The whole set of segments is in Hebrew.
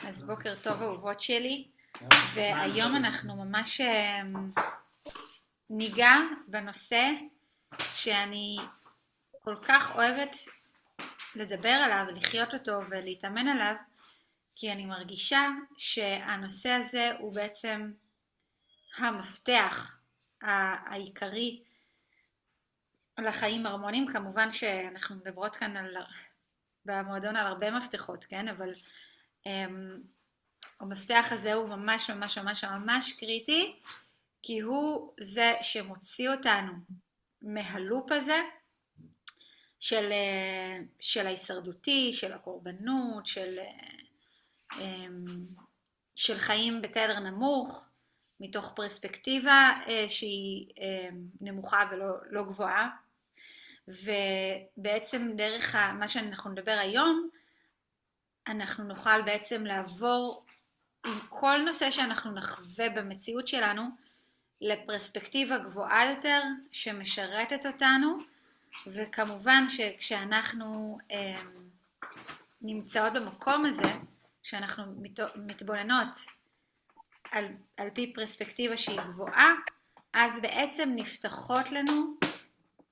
אז בוקר טוב אהובות שלי, והיום אנחנו ממש ניגע בנושא שאני כל כך אוהבת לדבר עליו, לחיות אותו ולהתאמן עליו, כי אני מרגישה שהנושא הזה הוא בעצם המפתח העיקרי לחיים הרמוניים. כמובן שאנחנו מדברות כאן במועדון על הרבה מפתחות, כן? אבל המפתח הזה הוא ממש ממש ממש ממש קריטי, כי הוא זה שמוציא אותנו מהלופ הזה של ההישרדותי, של הקורבנות, של חיים בתדר נמוך, מתוך פרספקטיבה שהיא נמוכה ולא גבוהה. ובעצם דרך מה שאנחנו נדבר היום, אנחנו נוכל בעצם לעבור עם כל נושא שאנחנו נחווה במציאות שלנו לפרספקטיבה גבוהה יותר שמשרתת אותנו. וכמובן שכשאנחנו נמצאות במקום הזה, שאנחנו מתבוננות על פי פרספקטיבה שהיא גבוהה, אז בעצם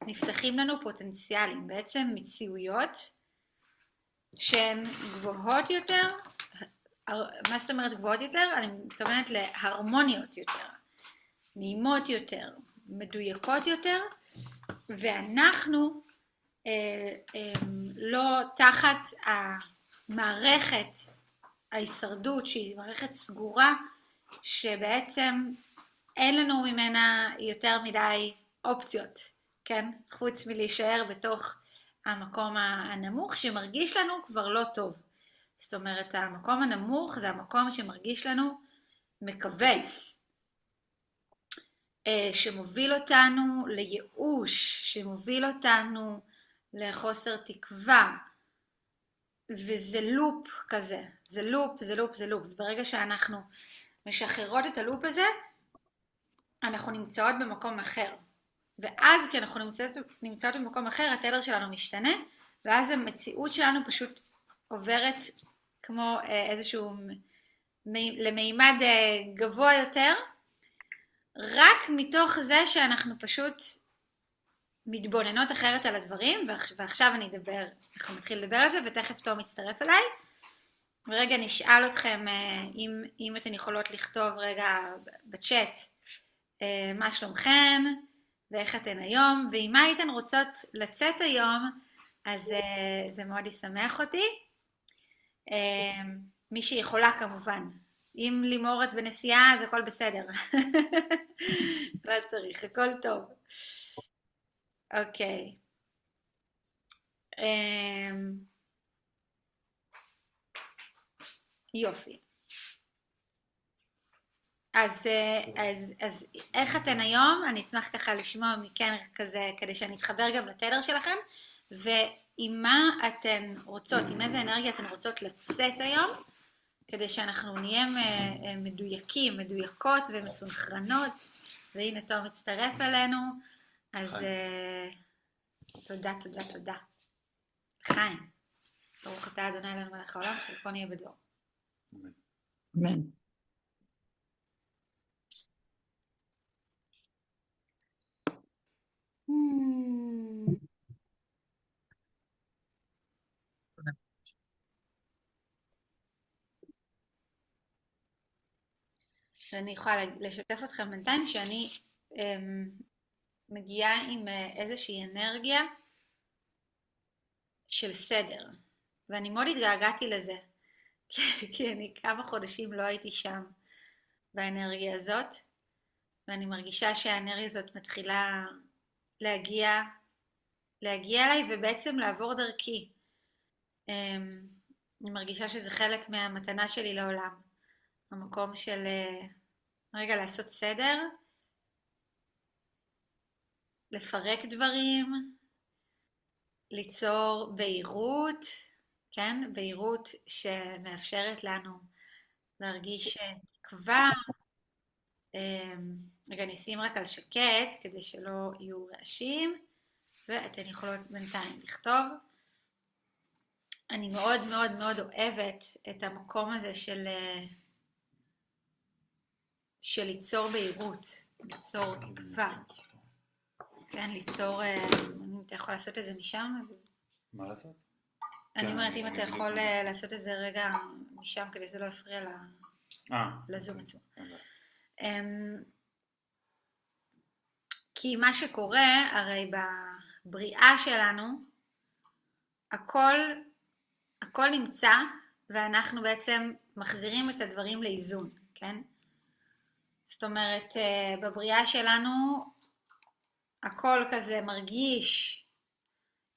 נפתחים לנו פוטנציאלים, בעצם מציאויות שהן גבוהות יותר. מה זאת אומרת גבוהות יותר? אני מתכוונת להרמוניות יותר, נעימות יותר, מדויקות יותר, ואנחנו לא תחת המערכת ההישרדות שהיא מערכת סגורה, שבעצם אין לנו ממנה יותר מדי אופציות, כן? חוץ מלהישאר בתוך המקום הנמוך שמרגיש לנו כבר לא טוב. זאת אומרת, המקום הנמוך זה המקום שמרגיש לנו מכווץ, שמוביל אותנו לייאוש, שמוביל אותנו לחוסר תקווה, וזה לופ כזה, זה לופ. ברגע שאנחנו משחררות את הלופ הזה, אנחנו נמצאות במקום אחר. ואז כי אנחנו נמצאות במקום אחר, התדר שלנו משתנה, ואז המציאות שלנו פשוט עוברת כמו איזשהו למימד גבוה יותר, רק מתוך זה שאנחנו פשוט מתבוננות אחרת על הדברים. ועכשיו אנחנו נתחיל לדבר על זה, ותכף תום יצטרף אליי. ורגע נשאל אתכם אם אתן יכולות לכתוב רגע בצ'אט מה שלומכן, ואיך אתן היום, ועם מה הייתן רוצות לצאת היום, אז זה מאוד ישמח אותי. מי שיכולה כמובן. אם לימור את בנסיעה, אז הכל בסדר. לא צריך, הכל טוב. אוקיי. יופי. אז איך אתן היום? אני אשמח ככה לשמוע מכן כזה, כדי שאני אתחבר גם לתדר שלכם, ועם מה אתן רוצות, עם איזה אנרגיה אתן רוצות לצאת היום, כדי שאנחנו נהיה מדויקים, מדויקות ומסונכרנות. והנה תום מצטרף אלינו, אז תודה. חיים, ברוך אתה אדוני אלוהינו מלך העולם, שלכל נהיה בדור. אמן. אני יכולה לשתף אתכם בינתיים שאני מגיעה עם איזושהי אנרגיה של סדר, ואני מאוד התגעגעתי לזה, כי אני כמה חודשים לא הייתי שם באנרגיה הזאת, ואני מרגישה שהאנרגיה הזאת מתחילה להגיע אליי ובעצם לעבור דרכי. אני מרגישה שזה חלק מהמתנה שלי לעולם, המקום של רגע לעשות סדר, לפרק דברים, ליצור בהירות, כן? בהירות שמאפשרת לנו להרגיש תקווה. רגע נשים רק על שקט כדי שלא יהיו רעשים, ואתן יכולות בינתיים לכתוב. אני מאוד מאוד מאוד אוהבת את המקום הזה של ליצור בהירות, ליצור תקווה. כן, ליצור, אם אתה יכול לעשות את זה משם, אז... מה לעשות? אני אומרת, אם אתה יכול לעשות את זה רגע משם, כדי שזה לא יפריע לזום עצמו. כי מה שקורה, הרי בבריאה שלנו, הכל נמצא, ואנחנו בעצם מחזירים את הדברים לאיזון, כן? זאת אומרת, בבריאה שלנו, הכל כזה מרגיש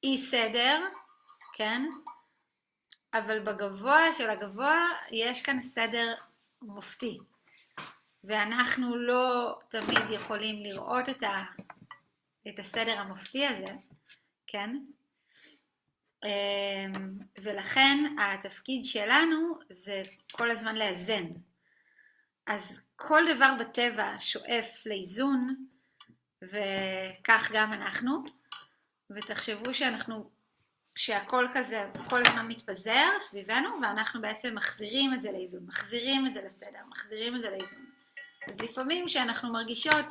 אי סדר, כן? אבל בגבוה של הגבוה יש כאן סדר מופתי. ואנחנו לא תמיד יכולים לראות את הסדר המופתי הזה, כן? ולכן התפקיד שלנו זה כל הזמן לאזן. אז כל דבר בטבע שואף לאיזון, וכך גם אנחנו, ותחשבו שהכל כזה כל הזמן מתפזר סביבנו, ואנחנו בעצם מחזירים את זה לאיזון, מחזירים את זה לסדר, מחזירים את זה לאיזון. אז לפעמים שאנחנו מרגישות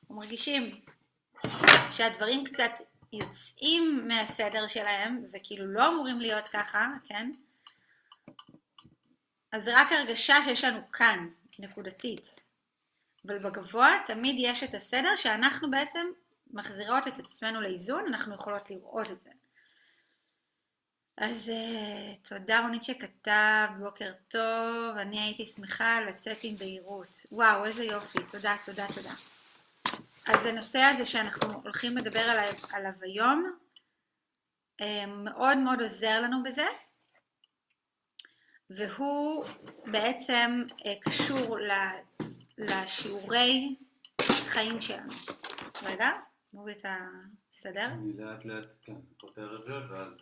או מרגישים שהדברים קצת יוצאים מהסדר שלהם, וכאילו לא אמורים להיות ככה, כן? אז זה רק הרגשה שיש לנו כאן, נקודתית. אבל בגבוה תמיד יש את הסדר שאנחנו בעצם מחזירות את עצמנו לאיזון, אנחנו יכולות לראות את זה. אז תודה רונית שכתב, בוקר טוב, אני הייתי שמחה לצאת עם בהירות. וואו, איזה יופי, תודה, תודה, תודה. אז הנושא הזה שאנחנו הולכים לדבר עליו היום, מאוד מאוד עוזר לנו בזה, והוא בעצם קשור לשיעורי חיים שלנו. רגע, נורי את הסדר? אני לאט לאט, כן, פותר את זה ואז...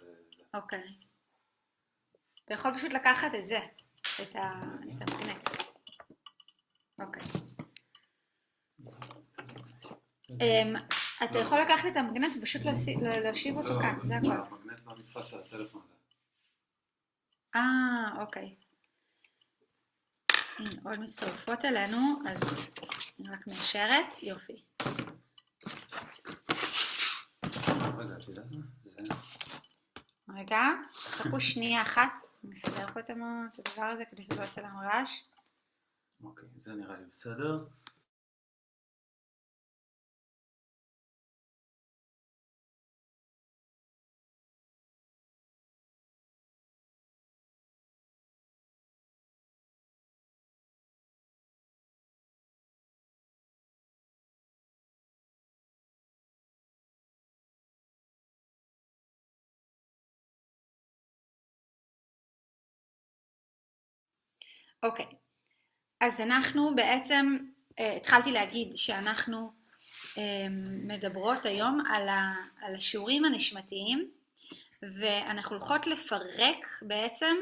אוקיי. אתה יכול פשוט לקחת את זה, את המגנט. אוקיי. אתה יכול לקחת את המגנט ופשוט להושיב אותו כאן, זה הכל. לא, המגנט לא נתפס על הטלפון הזה. אוקיי. הנה, עוד מצטרפות אלינו, אז אני רק מאשרת, יופי. רגע, חכו שנייה אחת, נסדר פה את הדבר הזה כדי שזה לא עושה לנו רעש. אוקיי, זה נראה לי בסדר. אוקיי, אז אנחנו בעצם, התחלתי להגיד שאנחנו מדברות היום על השיעורים הנשמתיים, ואנחנו הולכות לפרק בעצם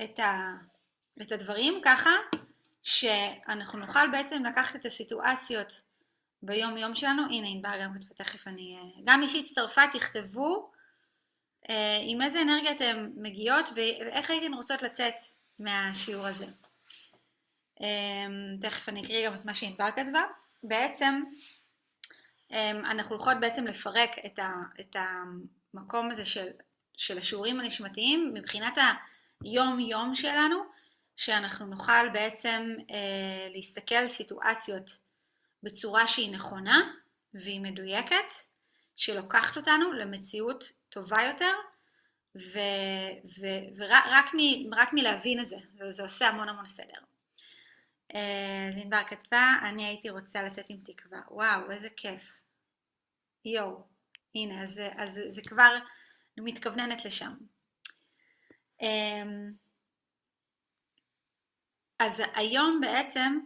את הדברים ככה, שאנחנו נוכל בעצם לקחת את הסיטואציות ביום יום שלנו. הנה, ענבר גם כתבו, תכף גם מי שהצטרפה תכתבו עם איזה אנרגיה אתם מגיעות, ואיך הייתן רוצות לצאת מהשיעור הזה. תכף אני אקריא גם את מה שענבר כתבה. בעצם אנחנו הולכות בעצם לפרק את המקום הזה של השיעורים הנשמתיים מבחינת היום יום שלנו, שאנחנו נוכל בעצם להסתכל על סיטואציות בצורה שהיא נכונה והיא מדויקת, שלוקחת אותנו למציאות טובה יותר, ורק מלהבין את זה, זה עושה המון המון סדר. זינבר כתבה, אני הייתי רוצה לצאת עם תקווה. וואו, איזה כיף. יואו, הנה, אז זה כבר מתכווננת לשם. אז היום בעצם,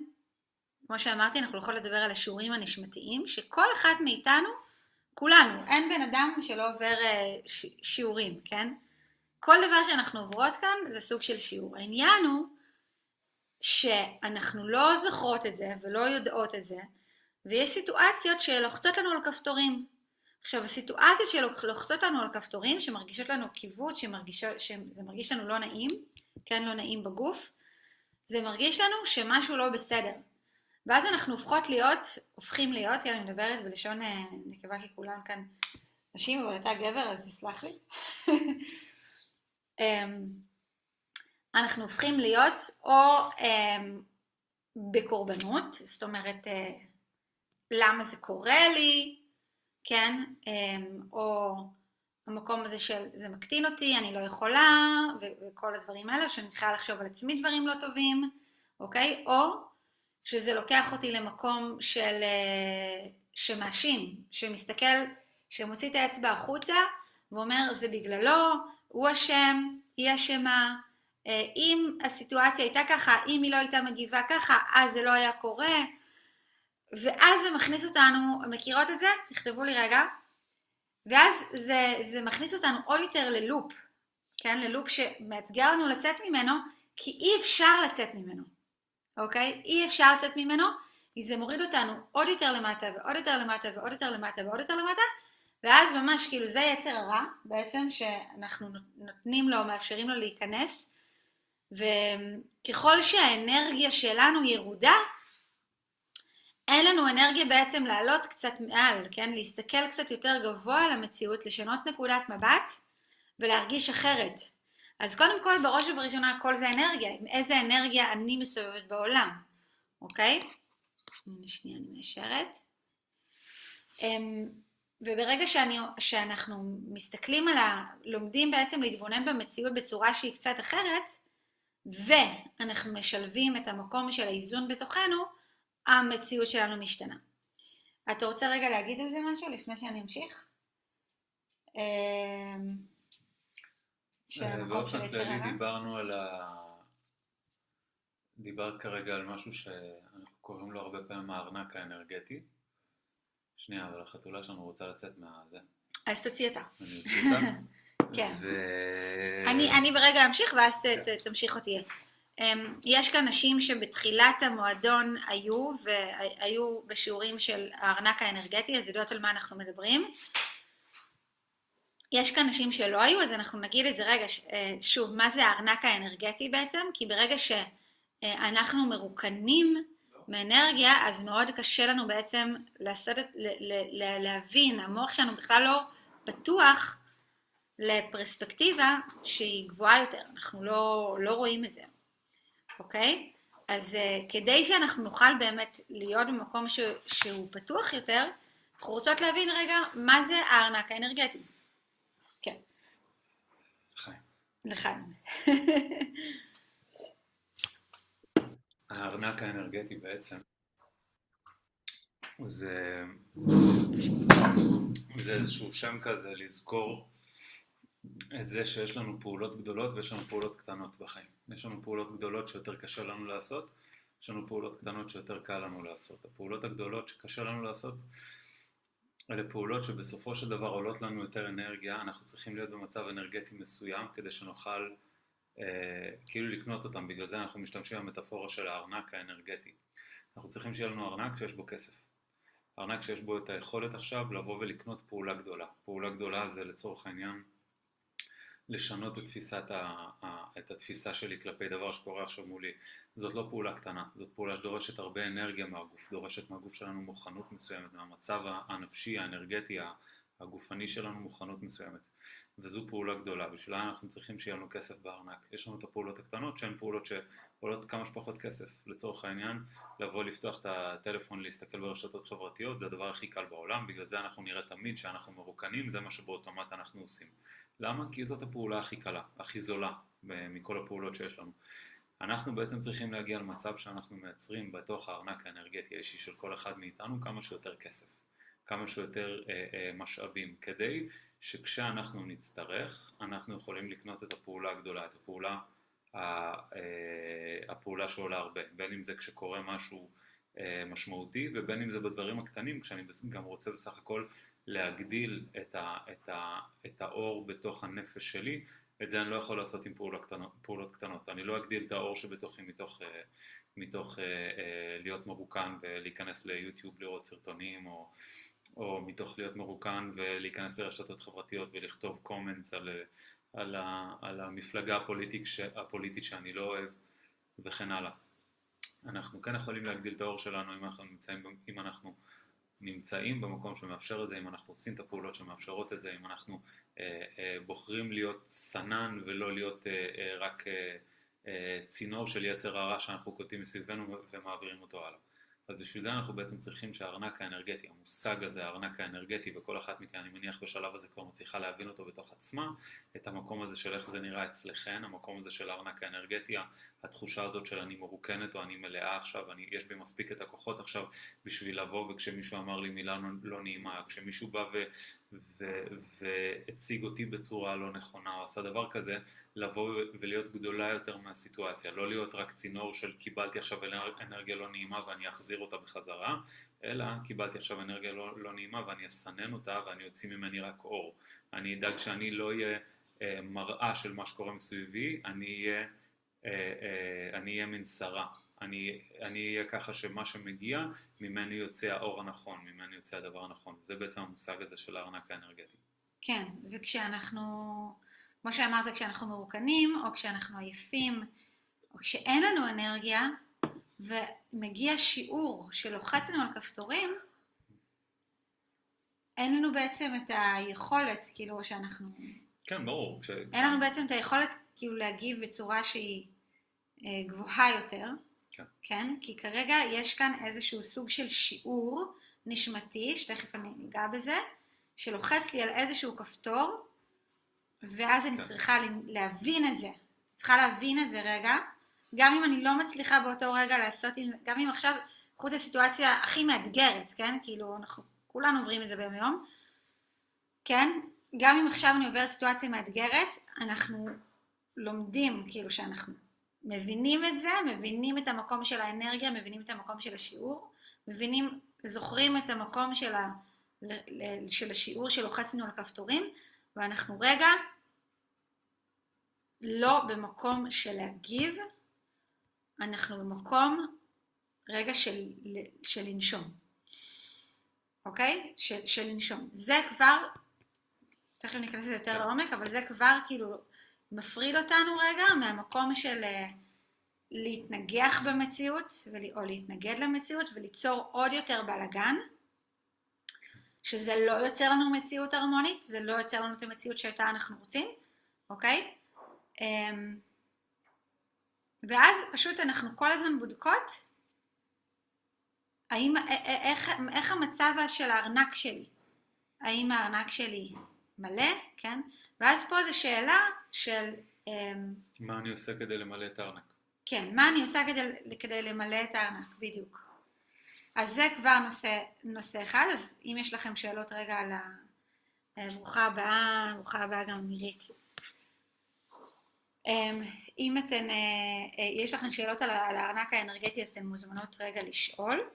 כמו שאמרתי, אנחנו יכולים לדבר על השיעורים הנשמתיים, שכל אחד מאיתנו, כולנו, אין בן אדם שלא עובר שיעורים, כן? כל דבר שאנחנו עוברות כאן זה סוג של שיעור. העניין הוא שאנחנו לא זוכרות את זה ולא יודעות את זה, ויש סיטואציות שלוחצות לנו על כפתורים. עכשיו, הסיטואציות שלוחצות אותנו על כפתורים, שמרגישות לנו קיבוץ, שזה מרגיש לנו לא נעים, כן, לא נעים בגוף, זה מרגיש לנו שמשהו לא בסדר. ואז אנחנו הופכים להיות, כי אני מדברת בלשון נקבה, כי כולם כאן נשים, אבל אתה גבר, אז תסלח לי. אנחנו הופכים להיות או בקורבנות, זאת אומרת, למה זה קורה לי, כן, או המקום הזה של זה מקטין אותי, אני לא יכולה, וכל הדברים האלה, שאני מתחילה לחשוב על עצמי דברים לא טובים, אוקיי? או שזה לוקח אותי למקום של שמאשים, שמסתכל, שמוציא את האצבע החוצה, ואומר זה בגללו, הוא אשם, היא אשמה, אם הסיטואציה הייתה ככה, אם היא לא הייתה מגיבה ככה, אז זה לא היה קורה, ואז זה מכניס אותנו, מכירות את זה? תכתבו לי רגע, ואז זה מכניס אותנו עוד יותר ללופ, כן? ללופ שמאתגר לנו לצאת ממנו, כי אי אפשר לצאת ממנו, אוקיי? אי אפשר לצאת ממנו, כי זה מוריד אותנו עוד יותר למטה, ועוד יותר למטה, ועוד יותר למטה, ועוד יותר למטה, ואז ממש כאילו זה יצר הרע, בעצם שאנחנו נותנים לו, מאפשרים לו להיכנס, וככל שהאנרגיה שלנו ירודה, אין לנו אנרגיה בעצם לעלות קצת מעל, כן? להסתכל קצת יותר גבוה על המציאות, לשנות נקודת מבט ולהרגיש אחרת. אז קודם כל, בראש ובראשונה, הכל זה אנרגיה. עם איזה אנרגיה אני מסובבת בעולם, אוקיי? שנייה, אני מאשרת. וברגע שאנחנו מסתכלים לומדים בעצם להתבונן במציאות בצורה שהיא קצת אחרת, ואנחנו משלבים את המקום של האיזון בתוכנו, המציאות שלנו משתנה. אתה רוצה רגע להגיד על זה משהו לפני שאני אמשיך? באופן כללי דיברת כרגע על משהו שאנחנו קוראים לו הרבה פעמים הארנק האנרגטי. שנייה, אבל החתולה שלנו רוצה לצאת מהזה. אז תוציא אותה. אני אוציא אותה. כן. אני ברגע אמשיך ואז תמשיך אותי. יש כאן נשים שבתחילת המועדון היו בשיעורים של הארנק האנרגטי, אז יודעות על מה אנחנו מדברים. יש כאן נשים שלא היו, אז אנחנו נגיד את זה רגע, שוב, מה זה הארנק האנרגטי בעצם? כי ברגע שאנחנו מרוקנים מאנרגיה, אז מאוד קשה לנו בעצם להבין, המוח שלנו בכלל לא פתוח לפרספקטיבה שהיא גבוהה יותר, אנחנו לא רואים את זה. אוקיי? אז כדי שאנחנו נוכל באמת להיות במקום שהוא פתוח יותר, אנחנו רוצות להבין רגע מה זה הארנק האנרגטי. כן. לחיים. לחיים. הארנק האנרגטי בעצם זה איזשהו שם כזה לזכור את זה שיש לנו פעולות גדולות ויש לנו פעולות קטנות בחיים. יש לנו פעולות גדולות שיותר קשה לנו לעשות, יש לנו פעולות קטנות שיותר קל לנו לעשות. הפעולות הגדולות שקשה לנו לעשות, אלה פעולות שבסופו של דבר עולות לנו יותר אנרגיה, אנחנו צריכים להיות במצב אנרגטי מסוים כדי שנוכל כאילו לקנות אותם, בגלל זה אנחנו משתמשים במטאפורה של הארנק האנרגטי. אנחנו צריכים שיהיה לנו ארנק שיש בו כסף. ארנק שיש בו את היכולת עכשיו לבוא ולקנות פעולה גדולה. פעולה גדולה זה לצורך העניין לשנות את התפיסה שלי כלפי דבר שקורה עכשיו מולי. זאת לא פעולה קטנה, זאת פעולה שדורשת הרבה אנרגיה מהגוף, דורשת מהגוף שלנו מוכנות מסוימת, מהמצב הנפשי, האנרגטי, הגופני שלנו מוכנות מסוימת. וזו פעולה גדולה, בשבילה אנחנו צריכים שיהיה לנו כסף בארנק. יש לנו את הפעולות הקטנות שהן פעולות שעולות כמה שפחות כסף. לצורך העניין, לבוא לפתוח את הטלפון, להסתכל ברשתות חברתיות, זה הדבר הכי קל בעולם, בגלל זה אנחנו נראה תמיד שאנחנו מרוקנים, זה מה שבאוטומט אנחנו עושים. למה? כי זאת הפעולה הכי קלה, הכי זולה מכל הפעולות שיש לנו. אנחנו בעצם צריכים להגיע למצב שאנחנו מייצרים בתוך הארנק האנרגטי האישי של כל אחד מאיתנו כמה שיותר כסף, כמה שיותר משאבים, כדי שכשאנחנו נצטרך, אנחנו יכולים לקנות את הפעולה הגדולה, את הפעולה שעולה הרבה, בין אם זה כשקורה משהו משמעותי, ובין אם זה בדברים הקטנים, כשאני גם רוצה בסך הכל להגדיל את האור בתוך הנפש שלי. את זה אני לא יכול לעשות עם פעולות קטנות. אני לא אגדיל את האור שבתוכי מתוך להיות מרוקן ולהיכנס ליוטיוב לראות סרטונים או מתוך להיות מרוקן ולהיכנס לרשתות חברתיות ולכתוב קומנטס על המפלגה הפוליטית שאני לא אוהב וכן הלאה. אנחנו כן יכולים להגדיל את האור שלנו אם אנחנו נמצאים במקום שמאפשר את זה, אם אנחנו עושים את הפעולות שמאפשרות את זה, אם אנחנו בוחרים להיות סנן ולא להיות רק צינור של יצר הרע שאנחנו קוטעים מסביבנו ומעבירים אותו הלאה. אז בשביל זה אנחנו בעצם צריכים שהארנק האנרגטי, המושג הזה, הארנק האנרגטי, וכל אחת מכן, אני מניח בשלב הזה כבר מצליחה להבין אותו בתוך עצמה, את המקום הזה של איך זה נראה אצלכן, המקום הזה של הארנק האנרגטי, התחושה הזאת של אני מרוקנת או אני מלאה עכשיו, יש בי מספיק את הכוחות עכשיו בשביל לבוא, וכשמישהו אמר לי מילה לא נעימה, כשמישהו בא והציג אותי בצורה לא נכונה, או עשה דבר כזה, לבוא ולהיות גדולה יותר מהסיטואציה, לא להיות רק צינור של קיבלתי עכשיו אנרגיה לא נעימה ואני אחזיר אותה בחזרה, אלא קיבלתי עכשיו אנרגיה לא נעימה ואני אסנן אותה ואני אוציא ממני רק אור. אני אדאג שאני לא אהיה מראה של מה שקורה מסביבי, אני אהיה מין שרה, אני אהיה ככה שמה שמגיע ממני יוצא האור הנכון, ממני יוצא הדבר הנכון. זה בעצם המושג הזה של הארנק האנרגטי. כן, וכשאנחנו, כמו שאמרת, כשאנחנו מרוקנים או כשאנחנו עייפים או כשאין לנו אנרגיה ומגיע שיעור שלוחץ לנו על כפתורים, אין לנו בעצם את היכולת, כאילו שאנחנו... כן, ברור. אין לנו בעצם את היכולת כאילו להגיב בצורה שהיא גבוהה יותר, כן? כי כרגע יש כאן איזשהו סוג של שיעור נשמתי, שתכף אני אגע בזה, שלוחץ לי על איזשהו כפתור, ואז אני צריכה להבין את זה. צריכה להבין את זה רגע, גם אם אני לא מצליחה באותו רגע לעשות עם זה, גם אם עכשיו, קחו את הסיטואציה הכי מאתגרת, כן? כאילו, אנחנו כולנו עוברים את זה ביום יום, כן? גם אם עכשיו אני עוברת סיטואציה מאתגרת, אנחנו לומדים, כאילו שאנחנו מבינים את זה, מבינים את המקום של האנרגיה, מבינים את המקום של השיעור, מבינים, זוכרים את המקום של השיעור שלוחצנו על הכפתורים, ואנחנו רגע לא במקום של להגיב, אנחנו במקום רגע של לנשום. אוקיי? של לנשום. זה כבר, תכף ניכנס לזה יותר לעומק, אבל זה כבר כאילו מפריד אותנו רגע מהמקום של להתנגח במציאות, או להתנגד למציאות, וליצור עוד יותר בלגן, שזה לא יוצר לנו מציאות הרמונית, זה לא יוצר לנו את המציאות שאותה אנחנו רוצים, אוקיי? ואז פשוט אנחנו כל הזמן בודקות, איך המצב של הארנק שלי? האם הארנק שלי מלא, כן? ואז פה זו שאלה של... מה אני עושה כדי למלא את הארנק? כן, מה אני עושה כדי למלא את הארנק, בדיוק. אז זה כבר נושא אחד, אז אם יש לכם שאלות רגע על ברוכה הבאה גם מירית. אם יש לכם שאלות על הארנק האנרגטי, אז אתן מוזמנות רגע לשאול.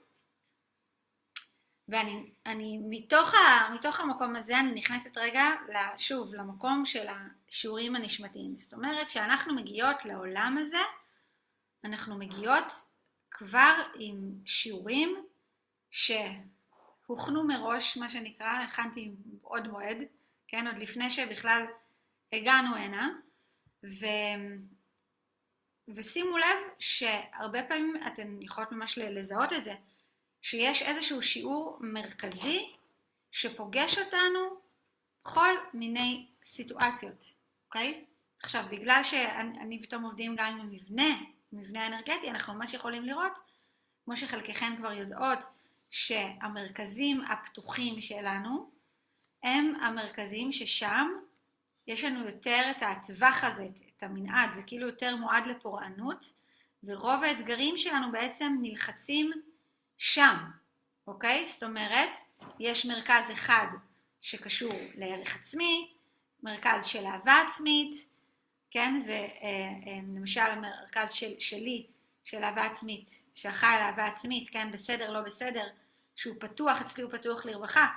ואני מתוך המקום הזה אני נכנסת רגע שוב למקום של השיעורים הנשמתיים. זאת אומרת שאנחנו מגיעות לעולם הזה, אנחנו מגיעות כבר עם שיעורים שהוכנו מראש, מה שנקרא, הכנתי עוד מועד, כן, עוד לפני שבכלל הגענו הנה, ושימו לב שהרבה פעמים אתן יכולות ממש לזהות את זה, שיש איזשהו שיעור מרכזי שפוגש אותנו בכל מיני סיטואציות, אוקיי? עכשיו, בגלל שאני ותום עובדים גם עם המבנה האנרגטי, אנחנו ממש יכולים לראות, כמו שחלקכן כבר יודעות, שהמרכזים הפתוחים שלנו, הם המרכזים ששם יש לנו יותר את הטווח הזה, את המנעד, זה כאילו יותר מועד לפורענות, ורוב האתגרים שלנו בעצם נלחצים שם, אוקיי? זאת אומרת, יש מרכז אחד שקשור לערך עצמי, מרכז של אהבה עצמית, כן? זה למשל המרכז שלי, של אהבה עצמית, שאחראי על אהבה עצמית, כן? בסדר, לא בסדר, שהוא פתוח, אצלי הוא פתוח לרווחה.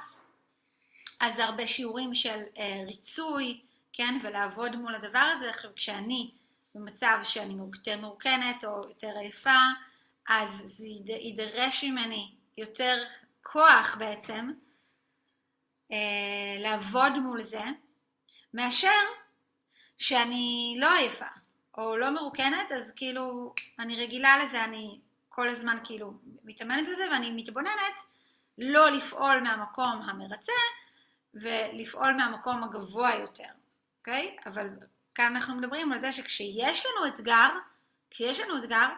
אז זה הרבה שיעורים של ריצוי, כן? ולעבוד מול הדבר הזה. עכשיו, כשאני במצב שאני יותר מורכנת או יותר עייפה, אז זה יידרש ממני יותר כוח בעצם לעבוד מול זה, מאשר שאני לא עייפה, או לא מרוקנת, אז כאילו אני רגילה לזה, אני כל הזמן כאילו מתאמנת לזה, ואני מתבוננת לא לפעול מהמקום המרצה, ולפעול מהמקום הגבוה יותר, אוקיי? אבל כאן אנחנו מדברים על זה שכשיש לנו אתגר,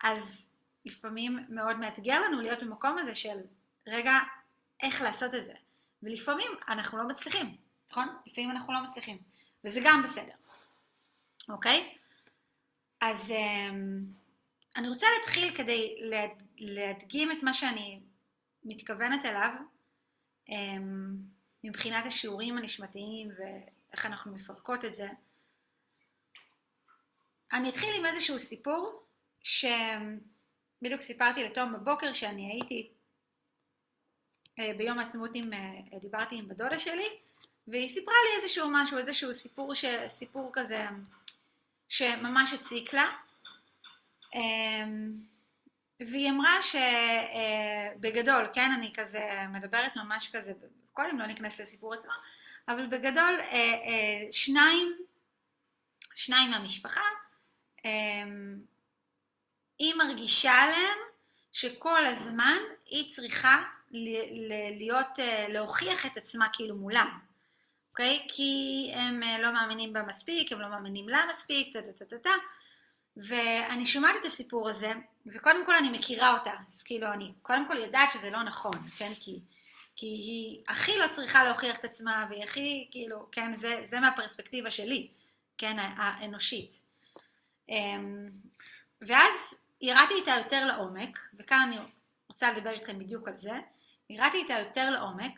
אז לפעמים מאוד מאתגר לנו להיות במקום הזה של רגע, איך לעשות את זה. ולפעמים אנחנו לא מצליחים, נכון? לפעמים אנחנו לא מצליחים, וזה גם בסדר, אוקיי? אז אני רוצה להתחיל כדי להדגים את מה שאני מתכוונת אליו, מבחינת השיעורים הנשמתיים ואיך אנחנו מפרקות את זה. אני אתחיל עם איזשהו סיפור שבדיוק סיפרתי לתום בבוקר שאני הייתי ביום העצמאות, דיברתי עם בדודה שלי, והיא סיפרה לי איזשהו סיפור כזה שממש הציק לה, והיא אמרה שבגדול, כן, אני כזה מדברת ממש כזה, קודם לא נכנס לסיפור עצמו, אבל בגדול שניים מהמשפחה, היא מרגישה להם שכל הזמן היא צריכה להוכיח את עצמה כאילו מולם, אוקיי? כי הם לא מאמינים בה מספיק, הם לא מאמינים לה מספיק, ואני שומעת את הסיפור הזה, וקודם כל אני מכירה אותה, אז כאילו אני קודם כל יודעת שזה לא נכון, כן? כי היא הכי לא צריכה להוכיח את עצמה, והיא הכי, כאילו, כן, זה מהפרספקטיבה שלי, כן, האנושית. ואז ירדתי איתה יותר לעומק, וכאן אני רוצה לדבר איתכם בדיוק על זה, ירדתי איתה יותר לעומק,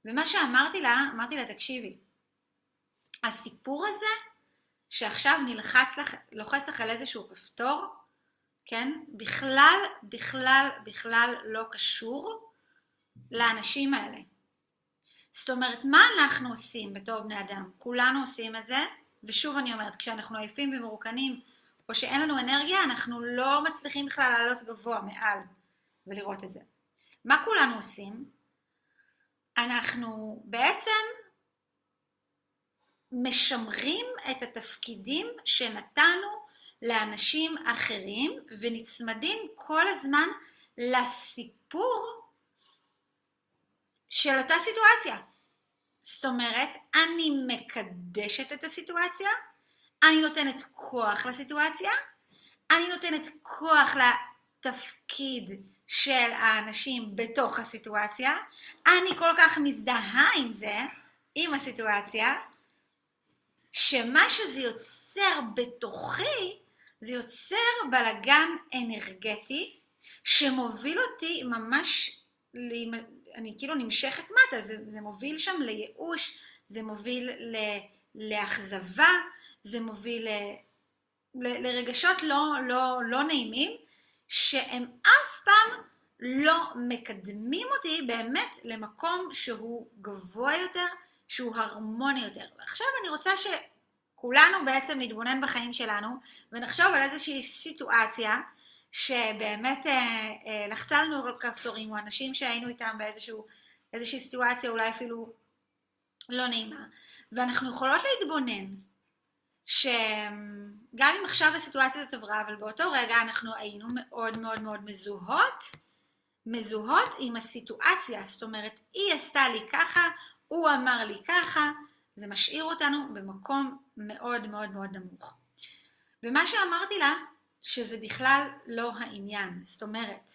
ומה שאמרתי לה, תקשיבי, הסיפור הזה, שעכשיו לוחץ לך על איזשהו כפתור, כן, בכלל לא קשור לאנשים האלה. זאת אומרת, מה אנחנו עושים בתור בני אדם? כולנו עושים את זה, ושוב אני אומרת, כשאנחנו עייפים ומרוקנים, או שאין לנו אנרגיה, אנחנו לא מצליחים בכלל לעלות גבוה מעל ולראות את זה. מה כולנו עושים? אנחנו בעצם משמרים את התפקידים שנתנו לאנשים אחרים, ונצמדים כל הזמן לסיפור של אותה סיטואציה. זאת אומרת, אני מקדשת את הסיטואציה, אני נותנת כוח לסיטואציה, אני נותנת כוח לתפקיד של האנשים בתוך הסיטואציה, אני כל כך מזדהה עם זה, עם הסיטואציה, שמה שזה יוצר בתוכי, זה יוצר בלגן אנרגטי, שמוביל אותי ממש, אני כאילו נמשכת מטה, זה מוביל שם לייאוש, זה מוביל לאכזבה, זה מוביל לרגשות לא נעימים, שהם אף פעם לא מקדמים אותי באמת למקום שהוא גבוה יותר, שהוא הרמוני יותר. ועכשיו אני רוצה שכולנו בעצם נתבונן בחיים שלנו, ונחשוב על איזושהי סיטואציה, שבאמת לחצה לנו על כפתורים, או אנשים שהיינו איתם באיזושהי סיטואציה אולי אפילו לא נעימה. ואנחנו יכולות להתבונן, שגם אם עכשיו הסיטואציה הזאת עברה, אבל באותו רגע אנחנו היינו מאוד מאוד מאוד מזוהות עם הסיטואציה. זאת אומרת, היא עשתה לי ככה, הוא אמר לי ככה, זה משאיר אותנו במקום מאוד מאוד מאוד נמוך. ומה שאמרתי לה, שזה בכלל לא העניין. זאת אומרת,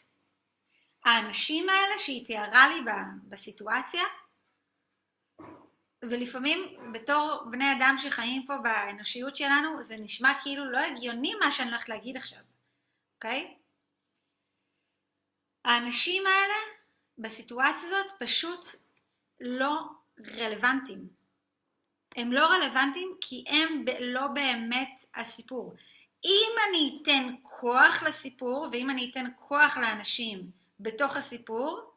האנשים האלה שהיא תיארה לי בסיטואציה, ולפעמים בתור בני אדם שחיים פה באנושיות שלנו, זה נשמע כאילו לא הגיוני מה שאני הולכת להגיד עכשיו, אוקיי? האנשים האלה בסיטואציה הזאת פשוט לא רלוונטיים. הם לא רלוונטיים כי הם לא באמת הסיפור. אם אני אתן כוח לסיפור, ואם אני אתן כוח לאנשים בתוך הסיפור,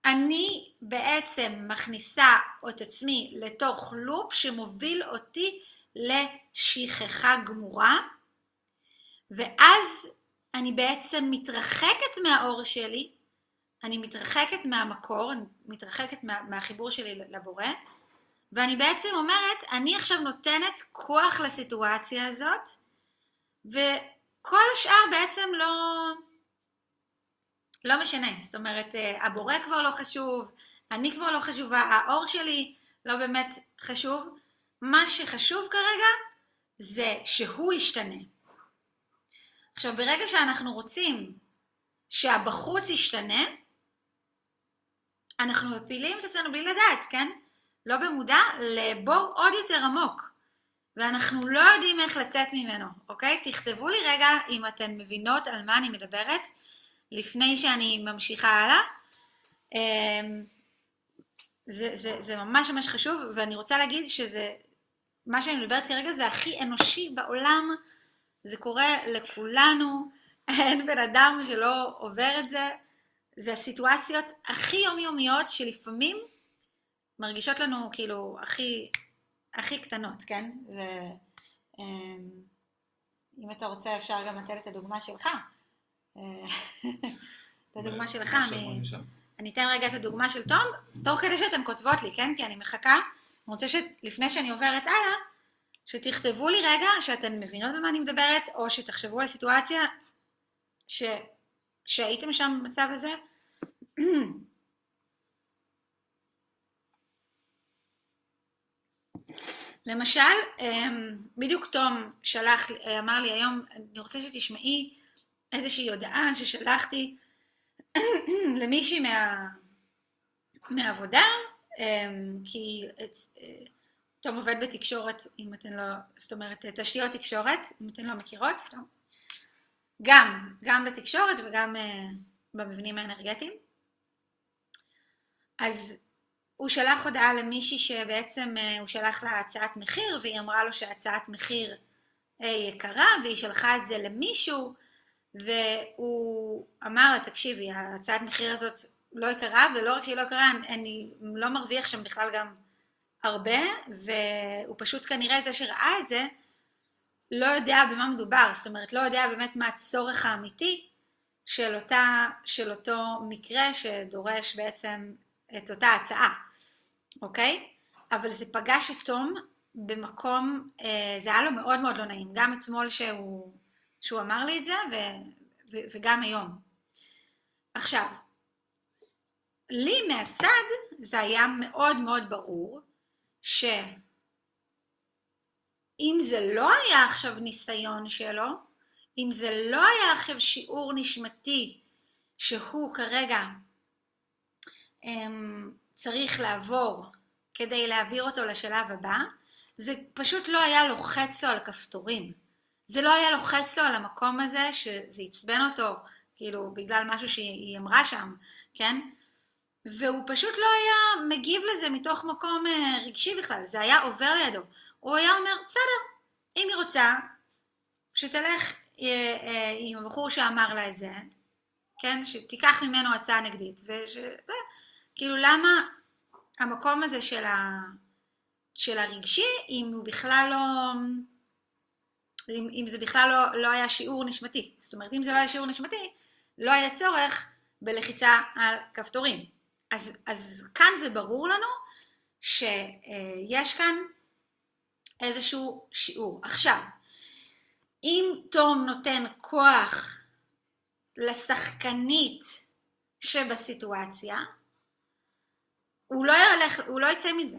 אני בעצם מכניסה את עצמי לתוך לופ שמוביל אותי לשכחה גמורה, ואז אני בעצם מתרחקת מהאור שלי, אני מתרחקת מהמקור, אני מתרחקת מהחיבור שלי לבורא, ואני בעצם אומרת, אני עכשיו נותנת כוח לסיטואציה הזאת, וכל השאר בעצם לא משנה. זאת אומרת, הבורא כבר לא חשוב, אני כבר לא חשובה, האור שלי לא באמת חשוב. מה שחשוב כרגע זה שהוא ישתנה. עכשיו, ברגע שאנחנו רוצים שהבחוץ ישתנה, אנחנו מפילים את עצמנו בלי לדעת, כן? לא במודע, לבור עוד יותר עמוק. ואנחנו לא יודעים איך לצאת ממנו, אוקיי? תכתבו לי רגע אם אתן מבינות על מה אני מדברת, לפני שאני ממשיכה הלאה. זה ממש ממש חשוב, ואני רוצה להגיד שזה, מה שאני מדברת כרגע זה הכי אנושי בעולם, זה קורה לכולנו, אין בן אדם שלא עובר את זה, זה הסיטואציות הכי יומיומיות שלפעמים מרגישות לנו כאילו הכי קטנות, כן? אם אתה רוצה אפשר גם לתת את הדוגמה שלך. את הדוגמה שלך. אני אתן רגע את הדוגמה של תום, תוך כדי שאתן כותבות לי, כן? כי אני מחכה. אני רוצה שלפני שאני עוברת הלאה, שתכתבו לי רגע שאתן מבינות על מה אני מדברת, או שתחשבו על הסיטואציה שהייתם שם במצב הזה. למשל, בדיוק תום אמר לי היום, אני רוצה שתשמעי איזושהי הודעה ששלחתי למישהי מהעבודה, כי תום עובד בתקשורת, אם אתן לא, זאת אומרת, תשתיות תקשורת, אם אתן לא מכירות, גם בתקשורת וגם במבנים האנרגטיים. אז הוא שלח הודעה למישהי שבעצם הוא שלח לה הצעת מחיר, והיא אמרה לו שהצעת מחיר יקרה, והיא שלחה את זה למישהו, והוא אמר לה, תקשיבי, הצעת מחיר הזאת לא יקרה, ולא רק שהיא לא יקרה, אני לא מרוויח שם בכלל גם הרבה, והוא פשוט כנראה זה שראה את זה, לא יודע במה מדובר, זאת אומרת, לא יודע באמת מה הצורך האמיתי של אותו מקרה שדורש בעצם את אותה הצעה, אוקיי? אבל זה פגש את תום במקום, זה היה לו מאוד מאוד לא נעים, גם אתמול שהוא אמר לי את זה, וגם היום. עכשיו, לי מהצד זה היה מאוד מאוד ברור, שאם זה לא היה עכשיו ניסיון שלו, אם זה לא היה עכשיו שיעור נשמתי, שהוא כרגע צריך לעבור כדי להעביר אותו לשלב הבא, זה פשוט לא היה לוחץ לו על כפתורים. זה לא היה לוחץ לו על המקום הזה שזה יצבן אותו, כאילו בגלל משהו שהיא אמרה שם, כן? והוא פשוט לא היה מגיב לזה מתוך מקום רגשי בכלל, זה היה עובר לידו. הוא היה אומר, בסדר, אם היא רוצה, שתלך עם הבחור שאמר לה את זה, כן? שתיקח ממנו הצעה נגדית, ושזה, כאילו למה המקום הזה של הרגשי, אם הוא בכלל לא, אם זה בכלל לא היה שיעור נשמתי. זאת אומרת, אם זה לא היה שיעור נשמתי, לא היה צורך בלחיצה על כפתורים. אז כאן זה ברור לנו שיש כאן איזשהו שיעור. עכשיו, אם תום נותן כוח לשחקנית שבסיטואציה, הוא לא יצא מזה.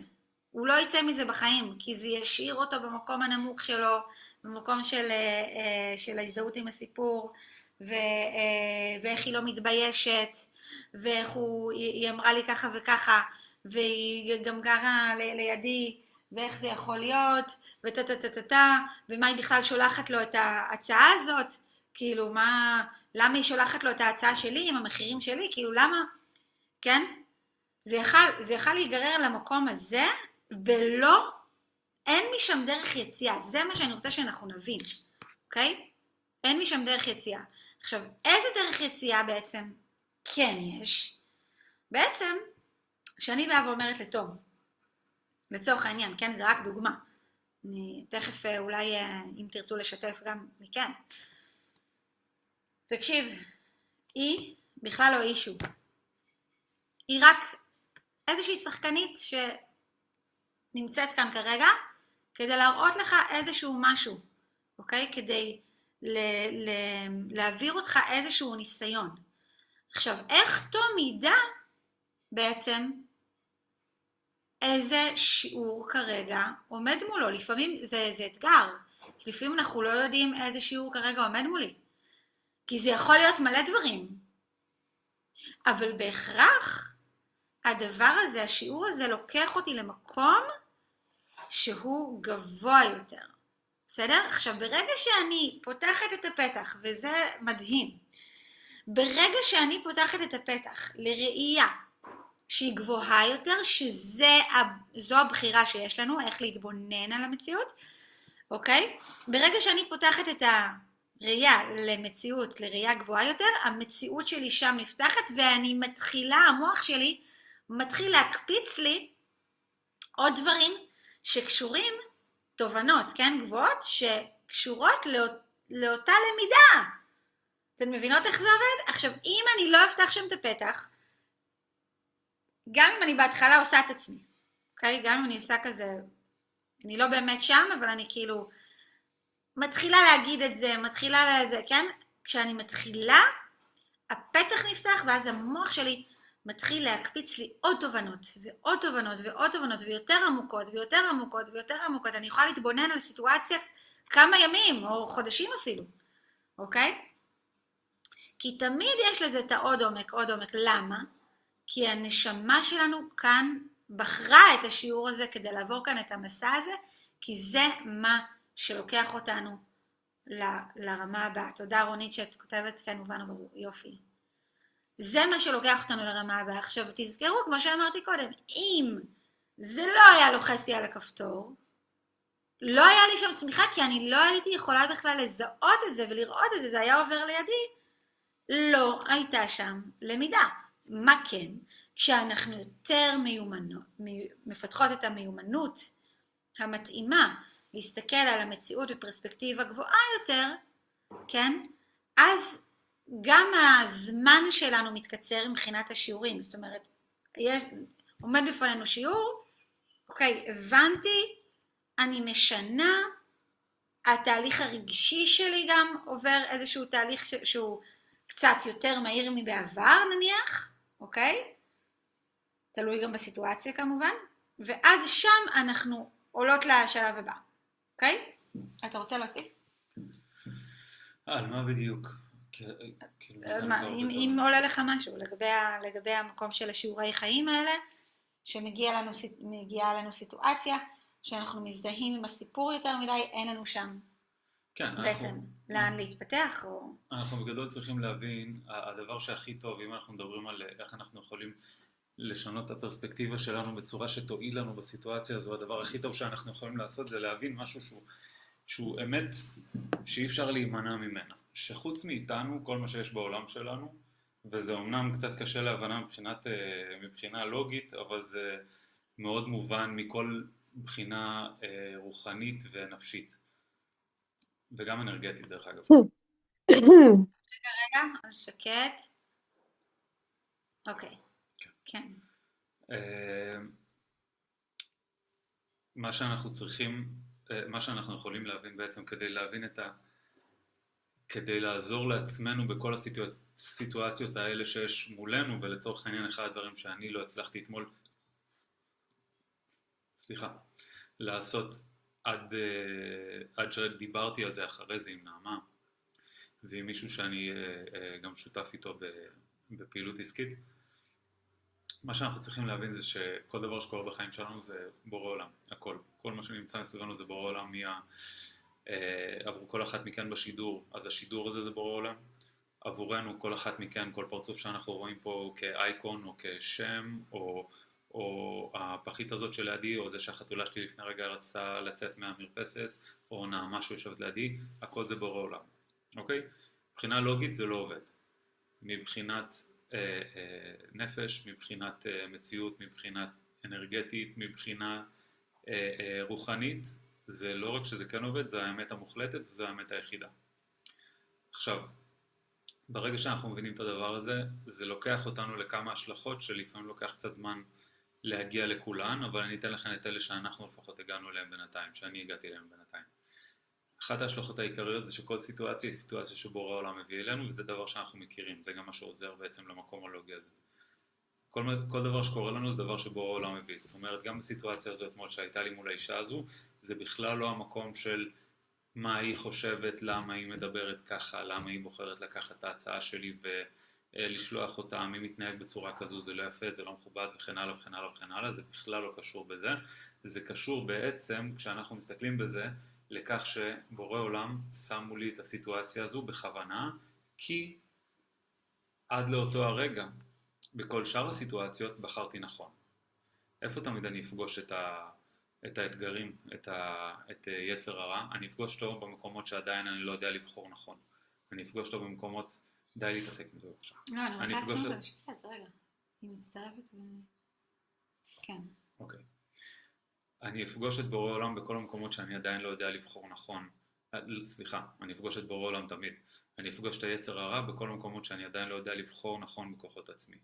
הוא לא יצא מזה בחיים, כי זה ישאיר אותו במקום הנמוך שלו, במקום של ההזדהות עם הסיפור, ואיך היא לא מתביישת, ואיך היא אמרה לי ככה וככה, והיא גם גרה לידי, ואיך זה יכול להיות, ומה היא בכלל שולחת לו את ההצעה הזאת, כאילו למה היא שולחת לו את ההצעה שלי עם המחירים שלי, כאילו למה, כן? זה יכל להיגרר למקום הזה, ולא, אין משם דרך יציאה, זה מה שאני רוצה שאנחנו נבין, אוקיי? אין משם דרך יציאה. עכשיו, איזה דרך יציאה בעצם כן יש? בעצם, שאני באה ואומרת לתום, לצורך העניין, כן, זה רק דוגמה. אני תכף אולי, אם תרצו לשתף גם מכן. תקשיב, היא בכלל לא אישו. היא רק איזושהי שחקנית שנמצאת כאן כרגע, כדי להראות לך איזשהו משהו, אוקיי? כדי להעביר אותך איזשהו ניסיון. עכשיו, איך תום ידע בעצם איזה שיעור כרגע עומד מולו? לפעמים זה אתגר, כי לפעמים אנחנו לא יודעים איזה שיעור כרגע עומד מולי, כי זה יכול להיות מלא דברים, אבל בהכרח הדבר הזה, השיעור הזה לוקח אותי למקום שהוא גבוה יותר. בסדר? עכשיו, ברגע שאני פותחת את הפתח, וזה מדהים, ברגע שאני פותחת את הפתח לראייה שהיא גבוהה יותר, שזו הבחירה שיש לנו, איך להתבונן על המציאות, אוקיי? ברגע שאני פותחת את הראייה למציאות, לראייה גבוהה יותר, המציאות שלי שם נפתחת, ואני מתחילה, המוח שלי מתחיל להקפיץ לי עוד דברים שקשורים, תובנות, כן, גבוהות, שקשורות לאותה למידה. אתן מבינות איך זה עובד? עכשיו, אם אני לא אפתח שם את הפתח, גם אם אני בהתחלה עושה את עצמי, אוקיי? גם אם אני עושה כזה, אני לא באמת שם, אבל אני כאילו מתחילה להגיד את זה, מתחילה לזה, כן? כשאני מתחילה, הפתח נפתח, ואז המוח שלי מתחיל להקפיץ לי עוד תובנות, ועוד תובנות, ועוד תובנות, ויותר עמוקות, ויותר עמוקות, ויותר עמוקות. אני יכולה להתבונן על סיטואציה כמה ימים, או חודשים אפילו, אוקיי? כי תמיד יש לזה את העוד עומק, עוד עומק. למה? כי הנשמה שלנו כאן בחרה את השיעור הזה כדי לעבור כאן את המסע הזה, כי זה מה שלוקח אותנו לרמה הבאה. תודה רונית שאת כותבת כאן ובנו ברור, יופי. זה מה שלוקח אותנו לרמה הבאה. עכשיו תזכרו, כמו שאמרתי קודם, אם זה לא היה לוחץ לי על הכפתור, לא היה לי שם צמיחה, כי אני לא הייתי יכולה בכלל לזהות את זה ולראות את זה, זה היה עובר לידי, לא הייתה שם למידה. מה כן? כשאנחנו יותר מפתחות את המיומנות המתאימה, להסתכל על המציאות בפרספקטיבה גבוהה יותר, כן? אז גם הזמן שלנו מתקצר מבחינת השיעורים. זאת אומרת, עומד בפנינו שיעור, אוקיי, הבנתי, אני משנה, התהליך הרגשי שלי גם עובר איזשהו תהליך שהוא קצת יותר מהיר מבעבר נניח, אוקיי? תלוי גם בסיטואציה כמובן, ואז שם אנחנו עולות לשלב הבא, אוקיי? אתה רוצה להוסיף? על מה בדיוק? אם עולה לך משהו לגבי המקום של השיעורי חיים האלה, שמגיעה לנו סיטואציה, שאנחנו מזדהים עם הסיפור יותר מדי, אין לנו שם כן, בעצם לאן להתפתח. אנחנו בגדול צריכים להבין, הדבר שהכי טוב, אם אנחנו מדברים על איך אנחנו יכולים לשנות את הפרספקטיבה שלנו בצורה שתועיל לנו בסיטואציה הזו, הדבר הכי טוב שאנחנו יכולים לעשות זה להבין משהו שהוא אמת שאי אפשר להימנע ממנה. שחוץ מאיתנו, כל מה שיש בעולם שלנו, וזה אומנם קצת קשה להבנה מבחינה לוגית, אבל זה מאוד מובן מכל בחינה רוחנית ונפשית. וגם אנרגטית דרך אגב. רגע, על שקט. אוקיי, כן. מה שאנחנו צריכים, מה שאנחנו יכולים להבין בעצם כדי לעזור לעצמנו בכל הסיטואציות האלה שיש מולנו, ולצורך העניין אחד הדברים שאני לא הצלחתי אתמול, לעשות עד שדיברתי על זה אחרי זה עם נעמה, ועם מישהו שאני גם שותף איתו בפעילות עסקית. מה שאנחנו צריכים להבין זה שכל דבר שקורה בחיים שלנו זה בורא עולם, הכל. כל מה שנמצא מסביבנו זה בורא עולם, עבור כל אחת מכן בשידור, אז השידור הזה זה בורא עולם. עבורנו, כל אחת מכן, כל פרצוף שאנחנו רואים פה כאייקון או כשם, או הפחית הזאת שלידי, או זה שהחתולה שלי לפני רגע רצתה לצאת מהמרפסת, או נעמה שיושבת לידי, הכל זה בורא עולם. אוקיי? מבחינה לוגית זה לא עובד. מבחינת נפש, מבחינת מציאות, מבחינת אנרגטית, מבחינה רוחנית, זה לא רק שזה כן עובד, זה האמת המוחלטת וזו האמת היחידה. עכשיו, ברגע שאנחנו מבינים את הדבר הזה, זה לוקח אותנו לכמה השלכות שלפעמים לוקח קצת זמן להגיע לכולן, אבל אני אתן לכם את אלה שאנחנו לפחות הגענו אליהם בינתיים, שאני הגעתי אליהם בינתיים. אחת ההשלכות העיקריות זה שכל סיטואציה היא סיטואציה שבורא העולם מביא אלינו, וזה דבר שאנחנו מכירים, זה גם מה שעוזר בעצם למקום הלוגי הזה. כל דבר שקורה לנו זה דבר שבורא העולם מביא, זאת אומרת גם בסיטואציה הזו אתמול שהייתה לי מול האישה הזו, זה בכלל לא המקום של מה היא חושבת, למה היא מדברת ככה, למה היא בוחרת לקחת את ההצעה שלי ולשלוח אותה, מי מתנהג בצורה כזו, זה לא יפה, זה לא מכובד וכן הלאה וכן הלאה וכן הלאה, זה בכלל לא קשור בזה, זה קשור בעצם, כשאנחנו מסתכלים בזה, לכך שבורא עולם שמו לי את הסיטואציה הזו בכוונה, כי עד לאותו הרגע, בכל שאר הסיטואציות בחרתי נכון. איפה תמיד אני אפגוש את האתגרים, את יצר הרע? אני אפגוש אותו במקומות שעדיין אני לא יודע לבחור נכון. אני אפגוש אותו במקומות, די להתעסק עם זה בבקשה. לא, אני רוצה לשים את השקט, רגע. היא מצטרפת ו... כן. אוקיי. אני אפגוש את בורא עולם בכל המקומות שאני עדיין לא יודע לבחור נכון. סליחה, אני אפגוש את בורא עולם תמיד. אני אפגוש את היצר הרע בכל המקומות שאני עדיין לא יודע לבחור נכון בכוחות עצמי.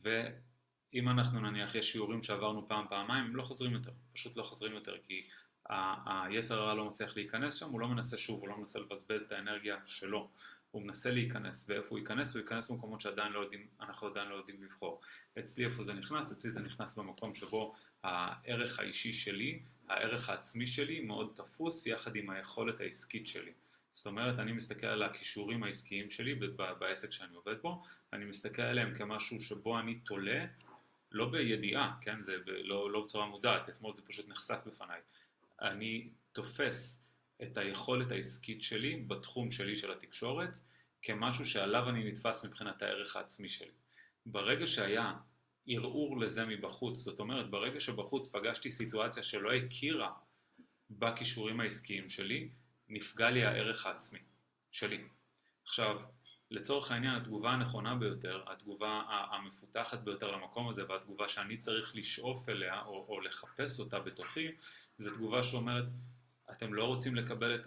ואם אנחנו נניח יש שיעורים שעברנו פעמיים, הם לא חוזרים יותר, פשוט לא חוזרים יותר, כי היצר הרע לא מצליח להיכנס שם, הוא לא מנסה שוב, הוא לא מנסה לבזבז את האנרגיה שלו, הוא מנסה להיכנס, ואיפה הוא ייכנס? הוא ייכנס במקומות שעדיין לא יודעים, אנחנו עדיין לא יודעים לבחור. אצלי איפה זה נכנס? אצלי זה נכנס במקום שבו הערך האישי שלי, הערך העצמי שלי מאוד תפוס יחד עם היכולת העסקית שלי. זאת אומרת, אני מסתכל על הכישורים העסקיים שלי בעסק שאני עובד בו, אני מסתכל עליהם כמשהו שבו אני תולה, לא בידיעה, כן? זה לא בצורה מודעת, אתמול זה פשוט נחשף בפניי. אני תופס את היכולת העסקית שלי בתחום שלי של התקשורת, כמשהו שעליו אני נתפס מבחינת הערך העצמי שלי. ברגע שהיה ערעור לזה מבחוץ, זאת אומרת, ברגע שבחוץ פגשתי סיטואציה שלא הכירה בכישורים העסקיים שלי, נפגע לי הערך העצמי שלי. עכשיו, לצורך העניין, התגובה הנכונה ביותר, התגובה המפותחת ביותר למקום הזה, והתגובה שאני צריך לשאוף אליה, או לחפש אותה בתוכי, זו תגובה שאומרת, אתם לא רוצים לקבל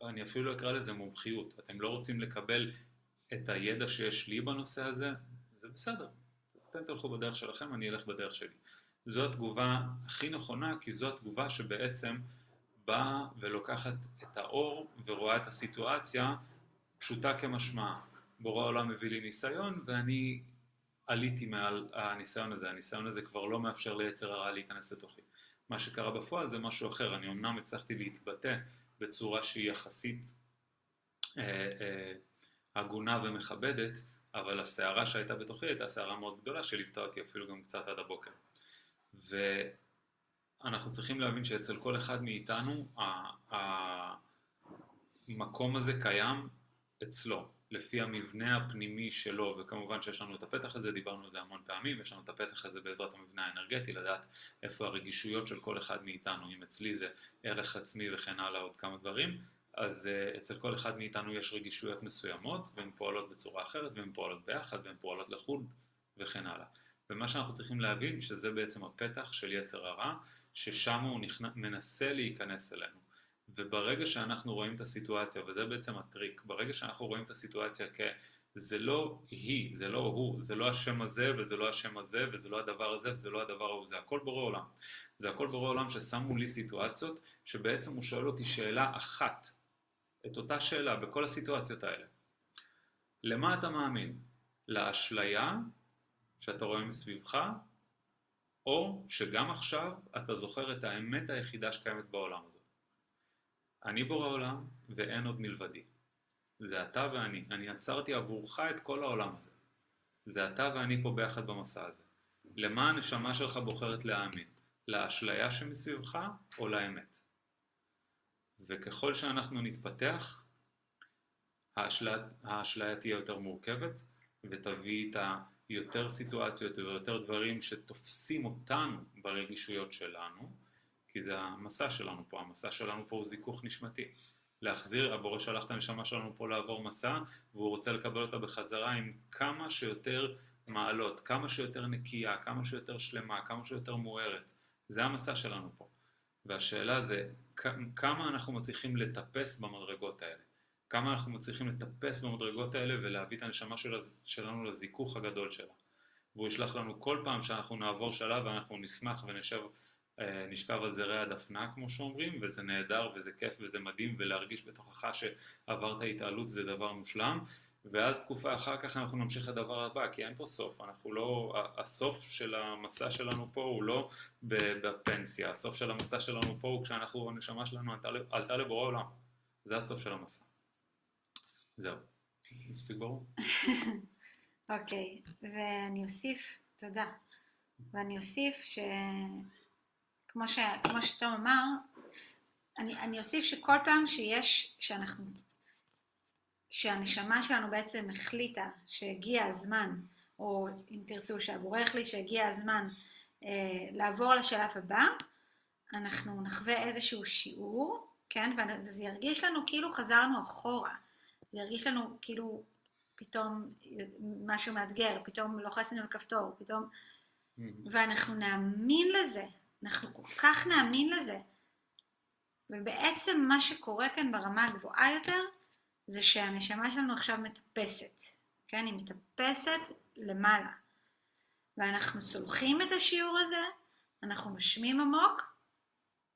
אני אפילו לא אקרא לזה מומחיות, אתם לא רוצים לקבל את הידע שיש לי בנושא הזה, זה בסדר. אתם תלכו בדרך שלכם, אני אלך בדרך שלי. זו התגובה הכי נכונה, כי זו התגובה שבעצם באה ולוקחת את האור ורואה את הסיטואציה פשוטה כמשמעה. בורא העולם מביא לי ניסיון, ואני עליתי מעל הניסיון הזה. הניסיון הזה כבר לא מאפשר ליצר הרע להיכנס לתוכי. מה שקרה בפועל זה משהו אחר. אני אמנם הצלחתי להתבטא בצורה שהיא יחסית הגונה ומכבדת, אבל הסערה שהייתה בתוכי הייתה סערה מאוד גדולה, שליוותה אותי אפילו גם קצת עד הבוקר. ואנחנו צריכים להבין שאצל כל אחד מאיתנו, המקום הזה קיים אצלו, לפי המבנה הפנימי שלו, וכמובן שיש לנו את הפתח הזה, דיברנו על זה המון פעמים, יש לנו את הפתח הזה בעזרת המבנה האנרגטי, לדעת איפה הרגישויות של כל אחד מאיתנו, אם אצלי זה ערך עצמי וכן הלאה עוד כמה דברים, אז אצל כל אחד מאיתנו יש רגישויות מסוימות, והן פועלות בצורה אחרת, והן פועלות ביחד, והן פועלות לחוד וכן הלאה. ומה שאנחנו צריכים להבין, שזה בעצם הפתח של יצר הרע, ששם הוא מנסה להיכנס אלינו. וברגע שאנחנו רואים את הסיטואציה, וזה בעצם הטריק, ברגע שאנחנו רואים את הסיטואציה זה לא היא, זה לא הוא, זה לא השם הזה, וזה לא השם הזה, וזה לא הדבר הזה, וזה לא הדבר ההוא, זה הכל בורא עולם. זה הכל בורא עולם ששמו לי סיטואציות, שבעצם הוא שואל אותי שאלה אחת, את אותה שאלה בכל הסיטואציות האלה. למה אתה מאמין? לאשליה שאתה רואה מסביבך, או שגם עכשיו אתה זוכר את האמת היחידה שקיימת בעולם הזה. אני בורא עולם ואין עוד מלבדי. זה אתה ואני. אני עצרתי עבורך את כל העולם הזה. זה אתה ואני פה ביחד במסע הזה. למה הנשמה שלך בוחרת להאמין? לאשליה שמסביבך או לאמת? וככל שאנחנו נתפתח, האשליה תהיה יותר מורכבת, ותביא איתה יותר סיטואציות ויותר דברים שתופסים אותנו ברגישויות שלנו, כי זה המסע שלנו פה. המסע שלנו פה הוא זיכוך נשמתי. להחזיר, הבורא שלח את הנשמה שלנו פה לעבור מסע, והוא רוצה לקבל אותה בחזרה עם כמה שיותר מעלות, כמה שיותר נקייה, כמה שיותר שלמה, כמה שיותר מוארת. זה המסע שלנו פה. והשאלה זה, כמה אנחנו מצליחים לטפס במדרגות האלה? כמה אנחנו מצליחים לטפס במדרגות האלה ולהביא את הנשמה שלנו לזיכוך הגדול שלה. והוא ישלח לנו כל פעם שאנחנו נעבור שלב ואנחנו נשמח נשכב על זרי הדפנה כמו שאומרים, וזה נהדר וזה כיף וזה מדהים, ולהרגיש בתוכך שעברת התעלות זה דבר מושלם, ואז תקופה אחר כך אנחנו נמשיך לדבר הבא, כי אין פה סוף, אנחנו לא, הסוף של המסע שלנו פה הוא לא בפנסיה, הסוף של המסע שלנו פה הוא כשאנחנו, הנשמה שלנו עלתה לבורא עולם, זה הסוף של המסע. זהו, מספיק ברור? אוקיי, ואני אוסיף, תודה, ואני אוסיף כמו שתום אמר, אני אוסיף שכל פעם שהנשמה שלנו בעצם החליטה שהגיע הזמן, או אם תרצו שהבורא החליט שהגיע הזמן לעבור לשלב הבא, אנחנו נחווה איזשהו שיעור, כן? וזה ירגיש לנו כאילו חזרנו אחורה, זה ירגיש לנו כאילו פתאום משהו מאתגר, פתאום לוחצנו לכפתור, פתאום, ואנחנו נאמין לזה, אנחנו כל כך נאמין לזה, ובעצם מה שקורה כאן ברמה הגבוהה יותר, זה שהנשמה שלנו עכשיו מטפסת, כן? היא מטפסת למעלה, ואנחנו צולחים את השיעור הזה, אנחנו נושמים עמוק,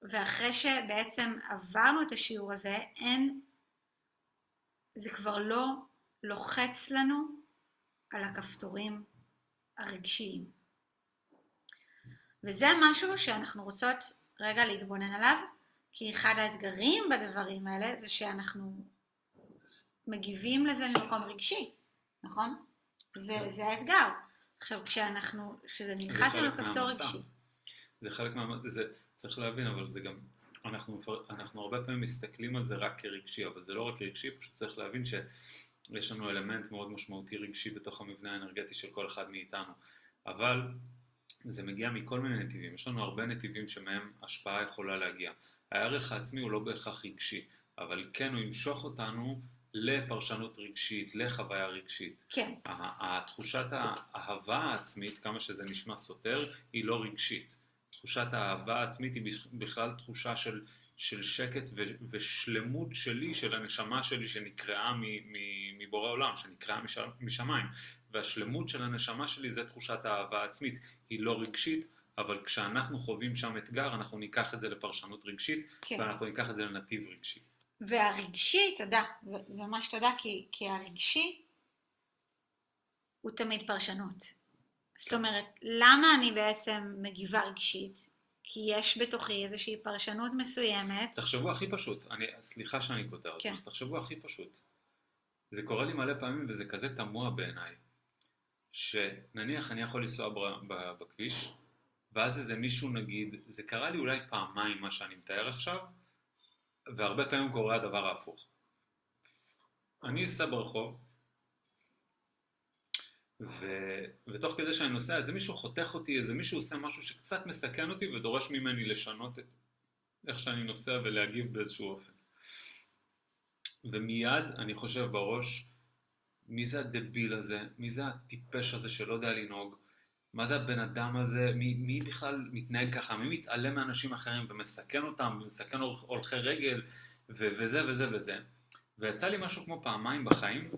ואחרי שבעצם עברנו את השיעור הזה, זה כבר לא לוחץ לנו על הכפתורים הרגשיים. וזה משהו שאנחנו רוצות רגע להתבונן עליו, כי אחד האתגרים בדברים האלה זה שאנחנו מגיבים לזה ממקום רגשי, נכון? זה האתגר. עכשיו כשזה נלחץ על הכפתור רגשי. זה חלק זה צריך להבין, אבל זה גם, אנחנו הרבה פעמים מסתכלים על זה רק כרגשי, אבל זה לא רק רגשי, פשוט צריך להבין שיש לנו אלמנט מאוד משמעותי רגשי בתוך המבנה האנרגטי של כל אחד מאיתנו, אבל זה מגיע מכל מיני נתיבים, יש לנו הרבה נתיבים שמהם השפעה יכולה להגיע. הערך העצמי הוא לא בהכרח רגשי, אבל כן הוא ימשוך אותנו לפרשנות רגשית, לחוויה רגשית. כן. התחושת האהבה העצמית, כמה שזה נשמע סותר, היא לא רגשית. תחושת האהבה העצמית היא בכלל תחושה של שקט ושלמות שלי, של הנשמה שלי שנקראה מבורא עולם, שנקראה משמיים. והשלמות של הנשמה שלי זה תחושת האהבה העצמית. היא לא רגשית, אבל כשאנחנו חווים שם אתגר, אנחנו ניקח את זה לפרשנות רגשית, כן. ואנחנו ניקח את זה לנתיב רגשי. והרגשי, תודה, ממש תודה, כי הרגשי הוא תמיד פרשנות. זאת אומרת, למה אני בעצם מגיבה רגשית? כי יש בתוכי איזושהי פרשנות מסוימת. תחשבו הכי פשוט, סליחה שאני כותר, כן. תחשבו הכי פשוט. זה קורה לי מלא פעמים וזה כזה תמוה בעיניי, שנניח אני יכול לנסוע בכביש, ואז איזה מישהו נגיד, זה קרה לי אולי פעמיים מה שאני מתאר עכשיו, והרבה פעמים קורה הדבר ההפוך. אני אסע ברחוב, ותוך כדי שאני נוסע, איזה מישהו חותך אותי, איזה מישהו עושה משהו שקצת מסכן אותי, ודורש ממני לשנות את איך שאני נוסע ולהגיב באיזשהו אופן. ומיד אני חושב בראש, מי זה הדביל הזה? מי זה הטיפש הזה שלא יודע לנהוג? מה זה הבן אדם הזה? מי בכלל מתנהג ככה? מי מתעלם מאנשים אחרים ומסכן אותם, ומסכן הולכי רגל, וזה וזה וזה. ויצא לי משהו כמו פעמיים בחיים,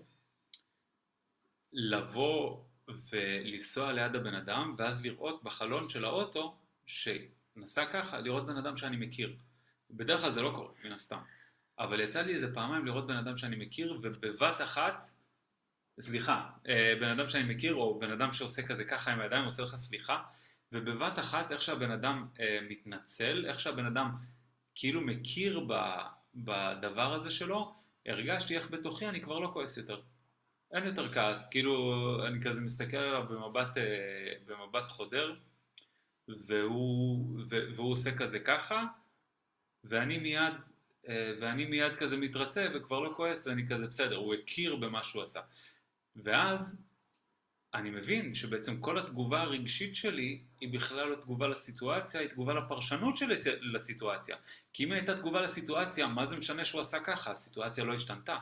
לבוא ולנסוע ליד הבן אדם, ואז לראות בחלון של האוטו, שנסע ככה, לראות בן אדם שאני מכיר. בדרך כלל זה לא קורה, מן הסתם. אבל יצא לי איזה פעמיים לראות בן אדם שאני מכיר, ובבת אחת, סליחה, בן אדם שאני מכיר, או בן אדם שעושה כזה ככה עם הידיים, עושה לך סליחה, ובבת אחת, איך שהבן אדם מתנצל, איך שהבן אדם כאילו מכיר בדבר הזה שלו, הרגשתי איך בתוכי אני כבר לא כועס יותר. אין יותר כעס, כאילו אני כזה מסתכל עליו במבט חודר, והוא עושה כזה ככה, ואני מיד כזה מתרצה וכבר לא כועס, ואני כזה בסדר, הוא הכיר במה שהוא עשה. ואז אני מבין שבעצם כל התגובה הרגשית שלי היא בכלל לא תגובה לסיטואציה, היא תגובה לפרשנות שלי לסיטואציה. כי אם הייתה תגובה לסיטואציה, מה זה משנה שהוא עשה ככה? הסיטואציה לא השתנתה.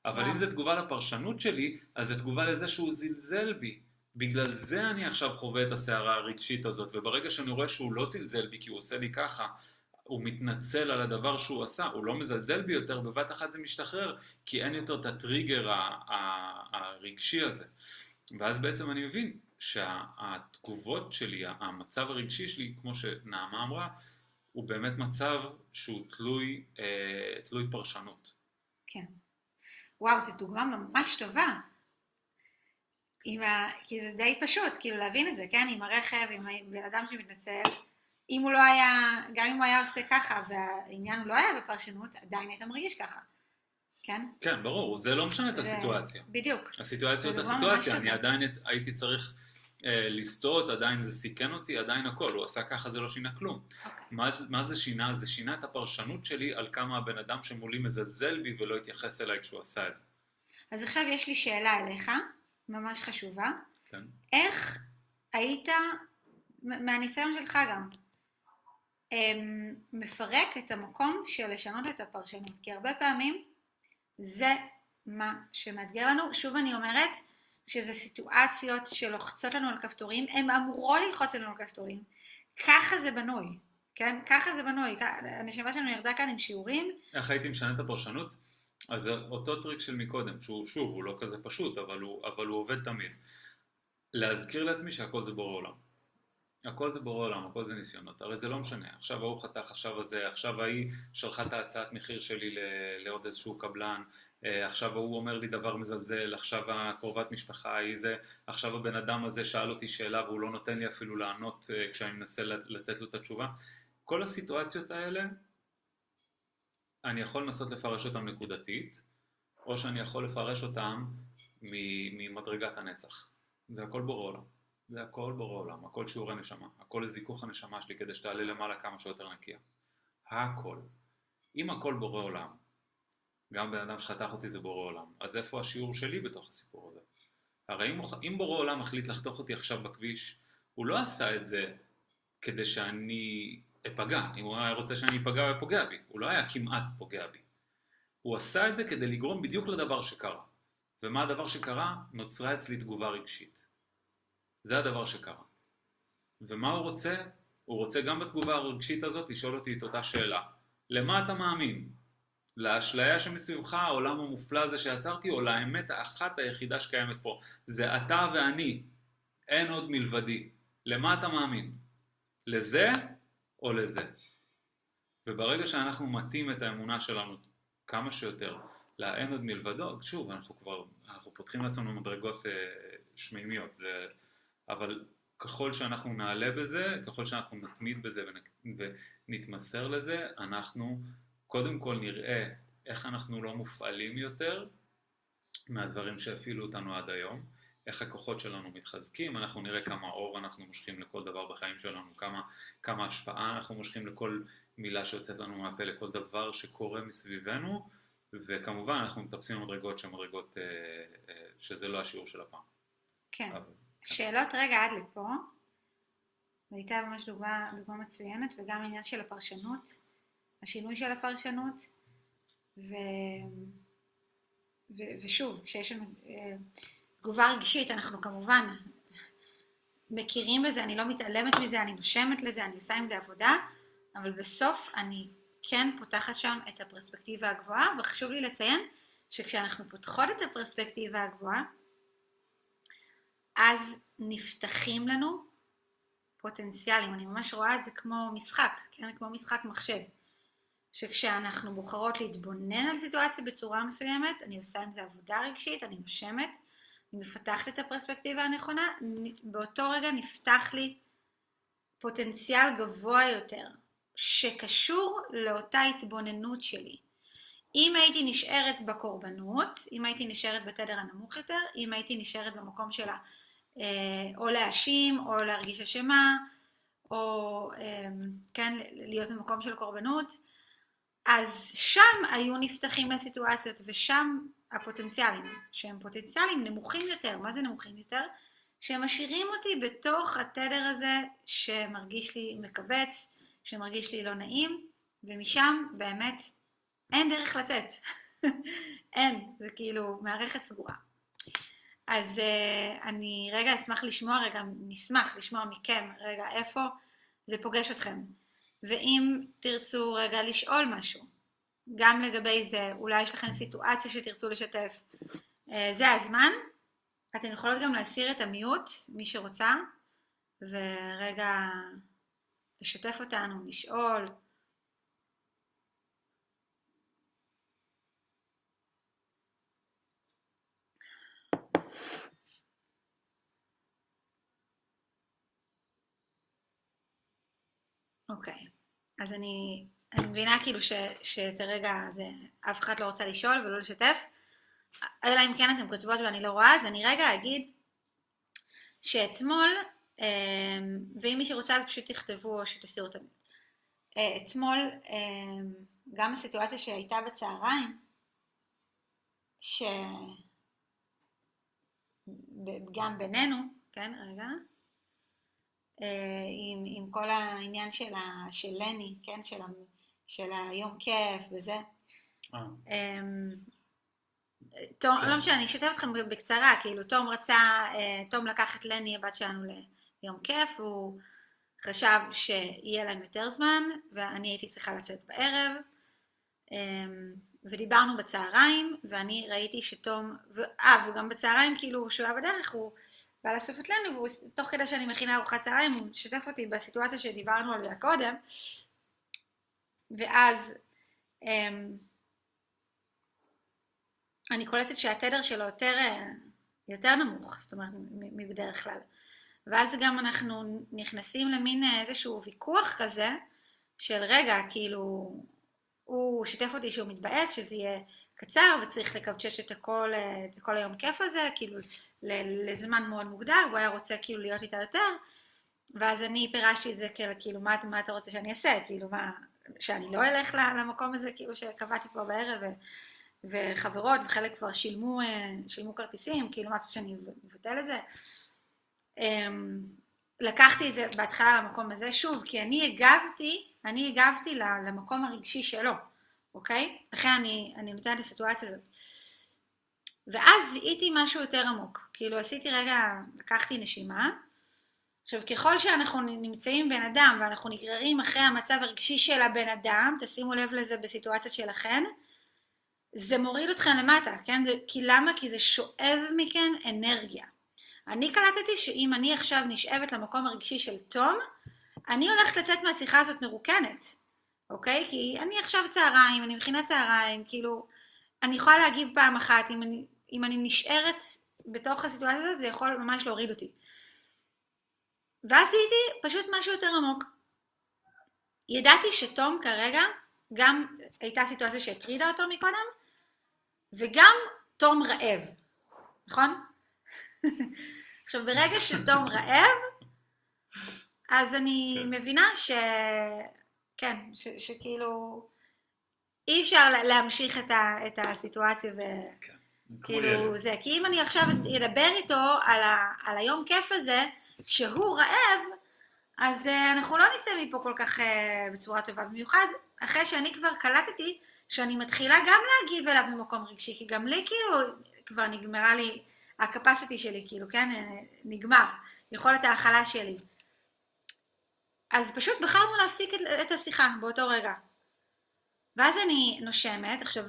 אבל אם זה תגובה לפרשנות שלי, אז זה תגובה לזה שהוא זלזל בי. בגלל זה אני עכשיו חווה את הסערה הרגשית הזאת, וברגע שאני רואה שהוא לא זלזל בי כי הוא עושה לי ככה, הוא מתנצל על הדבר שהוא עשה, הוא לא מזלזל בי יותר, בבת אחת זה משתחרר, כי אין יותר את הטריגר הרגשי הזה. ואז בעצם אני מבין שהתגובות שלי, המצב הרגשי שלי, כמו שנעמה אמרה, הוא באמת מצב שהוא תלוי פרשנות. כן. וואו, זו דוגמה ממש טובה. כי זה די פשוט, כאילו להבין את זה, כן? עם הרכב, עם בן אדם שמתנצל, אם הוא לא היה, גם אם הוא היה עושה ככה, והעניין הוא לא היה בפרשנות, עדיין היית מרגיש ככה, כן? כן, ברור, זה לא משנה את הסיטואציה. בדיוק. הסיטואציה היא הסיטואציה, אני עדיין הייתי צריך לסטות, עדיין זה סיכן אותי, עדיין הכל, הוא עשה ככה, זה לא שינה כלום. מה זה שינה? זה שינה את הפרשנות שלי על כמה הבן אדם שמולי מזלזל בי ולא התייחס אליי כשהוא עשה את זה. אז עכשיו יש לי שאלה אליך, ממש חשובה. כן. איך היית, מהניסיון שלך גם, מפרק את המקום של לשנות את הפרשנות? כי הרבה פעמים זה מה שמאתגר לנו. שוב אני אומרת, שזה סיטואציות שלוחצות לנו על כפתורים, הן אמורות ללחוץ לנו על כפתורים. ככה זה בנוי, כן? ככה זה בנוי. הנשמה שלנו ירדה כאן עם שיעורים. איך הייתי משנה את הפרשנות? אז אותו טריק של מקודם, שהוא שוב, הוא לא כזה פשוט, אבל הוא עובד תמיד. להזכיר לעצמי שהכל זה בורא עולם. הכל זה בורא עולם, הכל זה ניסיונות. הרי זה לא משנה. עכשיו ההוא חתך, עכשיו ההיא שלחה את ההצעת מחיר שלי לעוד איזשהו קבלן, עכשיו הוא אומר לי דבר מזלזל, עכשיו הקרובת משפחה היא זה, עכשיו הבן אדם הזה שאל אותי שאלה והוא לא נותן לי אפילו לענות כשאני מנסה לתת לו את התשובה. כל הסיטואציות האלה, אני יכול לנסות לפרש אותם נקודתית, או שאני יכול לפרש אותם ממדרגת הנצח. זה הכל בורא עולם. זה הכל בורא עולם, הכל שיעורי נשמה, הכל לזיכוך הנשמה שלי כדי שתעלה למעלה כמה שיותר נקייה. הכל. אם הכל בורא עולם, גם בן אדם שחתך אותי זה בורא עולם, אז איפה השיעור שלי בתוך הסיפור הזה? הרי אם בורא עולם החליט לחתוך אותי עכשיו בכביש, הוא לא עשה את זה כדי שאני אפגע. אם הוא היה רוצה שאני אפגע, הוא פוגע בי. הוא לא היה כמעט פוגע בי. הוא עשה את זה כדי לגרום בדיוק לדבר שקרה. ומה הדבר שקרה? נוצרה אצלי תגובה רגשית. זה הדבר שקרה. ומה הוא רוצה? הוא רוצה גם בתגובה הרגשית הזאת לשאול אותי את אותה שאלה. למה אתה מאמין? לאשליה שמסביבך, העולם המופלא הזה שיצרתי, או לאמת האחת היחידה שקיימת פה? זה אתה ואני. אין עוד מלבדי. למה אתה מאמין? לזה או לזה? וברגע שאנחנו מתאים את האמונה שלנו כמה שיותר, לאין עוד מלבדו, שוב, אנחנו פותחים לעצמנו מדרגות שמימיות, אבל ככל שאנחנו נעלה בזה, ככל שאנחנו נתמיד בזה ונתמסר לזה, אנחנו קודם כל נראה איך אנחנו לא מופעלים יותר מהדברים שהפעילו אותנו עד היום, איך הכוחות שלנו מתחזקים, אנחנו נראה כמה אור אנחנו מושכים לכל דבר בחיים שלנו, כמה השפעה אנחנו מושכים לכל מילה שיוצאת לנו מהפה, לכל דבר שקורה מסביבנו, וכמובן אנחנו מטפסים מדרגות שמדרגות שזה לא השיעור של הפעם. כן. שאלות רגע עד לפה, זו הייתה ממש דוגמה מצוינת, וגם עניין של הפרשנות, השינוי של הפרשנות, ושוב, כשיש לנו תגובה רגשית, אנחנו כמובן מכירים בזה, אני לא מתעלמת מזה, אני נושמת לזה, אני עושה עם זה עבודה, אבל בסוף אני כן פותחת שם את הפרספקטיבה הגבוהה, וחשוב לי לציין שכשאנחנו פותחות את הפרספקטיבה הגבוהה, אז נפתחים לנו פוטנציאלים. אני ממש רואה את זה כמו משחק, כן? כמו משחק מחשב. שכשאנחנו בוחרות להתבונן על סיטואציה בצורה מסוימת, אני עושה עם זה עבודה רגשית, אני נושמת, אני מפתחת את הפרספקטיבה הנכונה, באותו רגע נפתח לי פוטנציאל גבוה יותר, שקשור לאותה התבוננות שלי. אם הייתי נשארת בקורבנות, אם הייתי נשארת בתדר הנמוך יותר, אם הייתי נשארת במקום שלה, או להאשים, או להרגיש אשמה, או כן, להיות במקום של קורבנות, אז שם היו נפתחים לסיטואציות, ושם הפוטנציאלים, שהם פוטנציאלים נמוכים יותר. מה זה נמוכים יותר? שהם משאירים אותי בתוך התדר הזה שמרגיש לי מקבץ, שמרגיש לי לא נעים, ומשם באמת אין דרך לצאת. אין, זה כאילו מערכת סגורה. אז אני רגע נשמח לשמוע מכם, רגע איפה זה פוגש אתכם. ואם תרצו רגע לשאול משהו, גם לגבי זה, אולי יש לכם סיטואציה שתרצו לשתף, זה הזמן. אתן יכולות גם להסיר את המיוט, מי שרוצה, ורגע לשתף אותנו, לשאול. אוקיי, אז אני מבינה כאילו שכרגע אף אחד לא רוצה לשאול ולא לשתף, אלא אם כן אתם כותבות ואני לא רואה, אז אני רגע אגיד שאתמול, ואם מי שרוצה אז פשוט תכתבו או שתסירו את המיוט. אתמול, גם הסיטואציה שהייתה בצהריים, גם בינינו, כן, רגע, עם כל העניין של לני, כן, של היום כיף וזה. תום, לא משנה, אני אשתף אתכם בקצרה, כאילו תום לקח את לני, הבת שלנו, ליום כיף, הוא חשב שיהיה להם יותר זמן, ואני הייתי צריכה לצאת בערב, ודיברנו בצהריים, ואני ראיתי שתום, וגם בצהריים, כאילו, שהוא היה בדרך, הוא בא לאסוף את לנו, ותוך כדי שאני מכינה ארוחת צהריים, הוא שתף אותי בסיטואציה שדיברנו עליה קודם, ואז אני קולטת שהתדר שלו יותר נמוך, זאת אומרת, מבדרך כלל. ואז גם אנחנו נכנסים למין איזשהו ויכוח כזה, של רגע, כאילו, הוא שיתף אותי שהוא מתבאס, שזה יהיה קצר, וצריך לקבצ'ש את כל היום כיף הזה, כאילו, לזמן מאוד מוגדר, והוא היה רוצה כאילו להיות איתה יותר, ואז אני פירשתי את זה כאילו, מה אתה רוצה שאני אעשה? כאילו, שאני לא אלך למקום הזה, כאילו, שקבעתי פה בערב, וחברות, וחלק כבר שילמו כרטיסים, כאילו, מה אתה רוצה שאני מבטל את זה? לקחתי את זה בהתחלה למקום הזה, שוב, כי אני הגבתי למקום הרגשי שלו, אוקיי? לכן אני נותנת לסיטואציה הזאת. ואז זיהיתי משהו יותר עמוק, כאילו עשיתי רגע, לקחתי נשימה, עכשיו ככל שאנחנו נמצאים בן אדם, ואנחנו נגררים אחרי המצב הרגשי של הבן אדם, תשימו לב לזה בסיטואציות שלכם, זה מוריד אתכם למטה, כן? למה? כי זה שואב מכן אנרגיה. אני קלטתי שאם אני עכשיו נשאבת למקום הרגשי של תום, אני הולכת לצאת מהשיחה הזאת מרוקנת, אוקיי? כי אני עכשיו צהריים, אני מכינה צהריים, כאילו, אני יכולה להגיב פעם אחת, אם אני נשארת בתוך הסיטואציה הזאת, זה יכול ממש להוריד אותי. ואז הייתי פשוט משהו יותר עמוק. ידעתי שתום כרגע, גם הייתה סיטואציה שהטרידה אותו מקודם, וגם תום רעב, נכון? עכשיו ברגע שתום רעב, אז אני מבינה כן, שכאילו אי אפשר להמשיך את הסיטואציה וכאילו זה, כי אם אני עכשיו אדבר איתו על היום כיף הזה, שהוא רעב, אז אנחנו לא נצא מפה כל כך בצורה טובה, במיוחד אחרי שאני כבר קלטתי שאני מתחילה גם להגיב אליו במקום רגשי, כי גם לי כאילו כבר נגמרה לי הקפסיטי שלי, כאילו, כן, נגמר, יכולת ההכלה שלי. אז פשוט בחרנו להפסיק את השיחה באותו רגע. ואז אני נושמת, עכשיו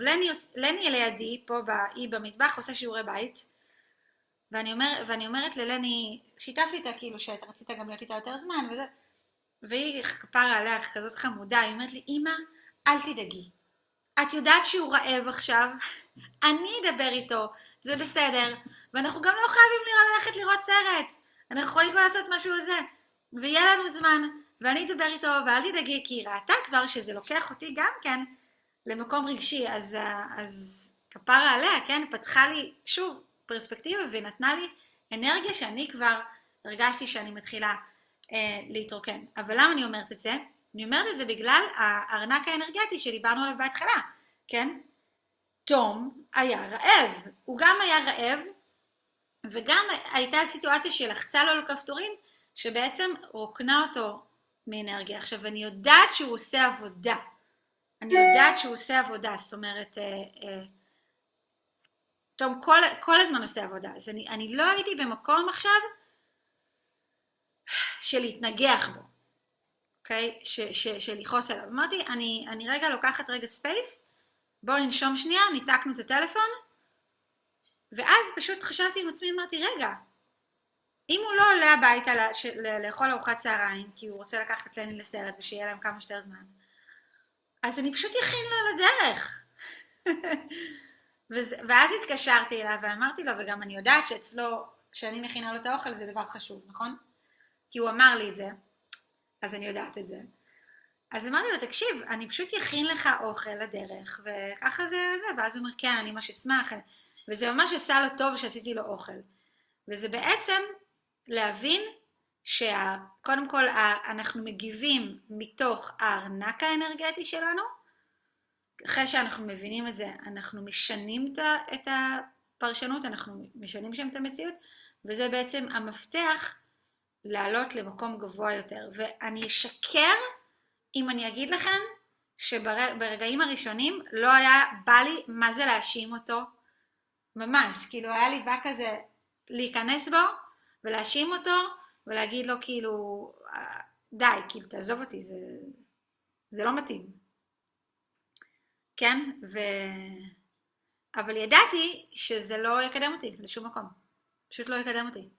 לני לידי, פה היא במטבח, עושה שיעורי בית, ואני אומרת ללני, שיתף לי איתה כאילו שאתה רצית גם להיות איתה יותר זמן, וזה, והיא כפרה עליה כזאת חמודה, היא אומרת לי, אמא, אל תדאגי, את יודעת שהוא רעב עכשיו, אני אדבר איתו, זה בסדר, ואנחנו גם לא חייבים ללכת לראות סרט, אנחנו יכולים לעשות משהו לזה, ויהיה לנו זמן, ואני אדבר איתו, ואל תדאגי, כי היא ראתה כבר שזה לוקח אותי גם כן למקום רגשי, אז כפרה עליה, כן, פתחה לי שוב פרספקטיבה, ונתנה לי אנרגיה שאני כבר הרגשתי שאני מתחילה להתרוקן. אבל למה אני אומרת את זה? אני אומרת את זה בגלל הארנק האנרגטי שדיברנו עליו בהתחלה, כן? תום היה רעב, הוא גם היה רעב, וגם הייתה סיטואציה שלחצה לו לכפתורים, שבעצם רוקנה אותו מאנרגיה. עכשיו, אני יודעת שהוא עושה עבודה, זאת אומרת, תום כל הזמן עושה עבודה, אז אני לא הייתי במקום עכשיו של להתנגח בו, אוקיי? של לכעוס עליו. אמרתי, אני רגע לוקחת רגע ספייס, בואו ננשום שנייה, ניתקנו את הטלפון, ואז פשוט חשבתי עם עצמי, אמרתי, רגע, אם הוא לא עולה הביתה לאכול ארוחת צהריים, כי הוא רוצה לקחת לני לסרט ושיהיה להם כמה שיותר זמן, אז אני פשוט יכין לו לדרך. ואז התקשרתי אליו ואמרתי לו, וגם אני יודעת שאצלו, כשאני מכינה לו את האוכל, זה דבר חשוב, נכון? כי הוא אמר לי את זה, אז אני יודעת את זה. אז אמרתי לו, תקשיב, אני פשוט יכין לך אוכל לדרך, וככה זה, ואז הוא אומר, כן, אני ממש אשמח, וזה ממש עשה לו טוב שעשיתי לו אוכל. וזה בעצם להבין שקודם כל אנחנו מגיבים מתוך הארנק האנרגטי שלנו, אחרי שאנחנו מבינים את זה, אנחנו משנים את הפרשנות, אנחנו משנים שם את המציאות, וזה בעצם המפתח לעלות למקום גבוה יותר. ואני אשקר אם אני אגיד לכם שברגעים הראשונים לא היה בא לי מה זה להאשים אותו, ממש, כאילו היה לי בא כזה להיכנס בו ולהאשים אותו ולהגיד לו כאילו די, כאילו תעזוב אותי, זה לא מתאים. כן? אבל ידעתי שזה לא יקדם אותי לשום מקום, פשוט לא יקדם אותי.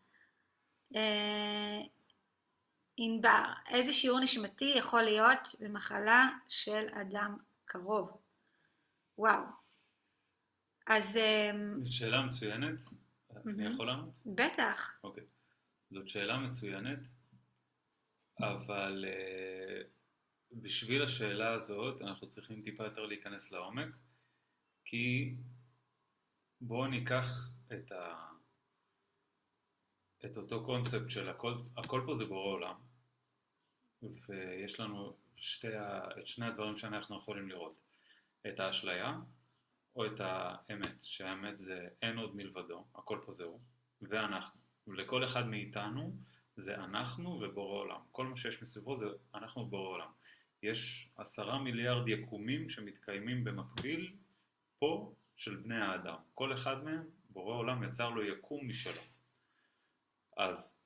ענבר, איזה שיעור נשמתי יכול להיות במחלה של אדם קרוב? וואו. אז... זאת שאלה מצוינת. אני יכול לענות? בטח. אוקיי. זאת שאלה מצוינת, אבל בשביל השאלה הזאת אנחנו צריכים טיפה יותר להיכנס לעומק, כי בואו ניקח את אותו קונספט של הכל פה זה בורא עולם, ויש לנו את שני הדברים שאנחנו יכולים לראות, את האשליה או את האמת, שהאמת זה אין עוד מלבדו, הכל פה זהו, ואנחנו, ולכל אחד מאיתנו זה אנחנו ובורא עולם, כל מה שיש מסביבו זה אנחנו ובורא עולם. יש 10 מיליארד יקומים שמתקיימים במקביל פה של בני האדם, כל אחד מהם בורא עולם יצר לו יקום משלו. אז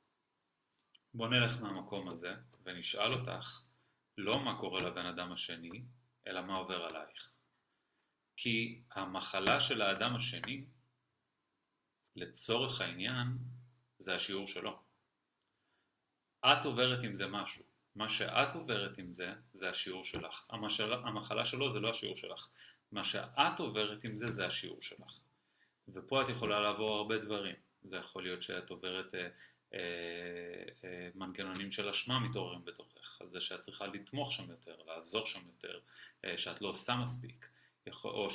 בוא נלך מהמקום הזה ונשאל אותך לא מה קורה לבן אדם השני, אלא מה עובר עלייך. כי המחלה של האדם השני, לצורך העניין, זה השיעור שלו. את עוברת עם זה משהו. מה שאת עוברת עם זה, זה השיעור שלך. המחלה שלו זה לא השיעור שלך. מה שאת עוברת עם זה, זה השיעור שלך. ופה את יכולה לעבור הרבה דברים. זה יכול להיות שאת עוברת מנגנונים של אשמה מתעוררים בתוכך. על זה שאת צריכה לתמוך שם יותר, לעזור שם יותר, שאת לא עושה מספיק. או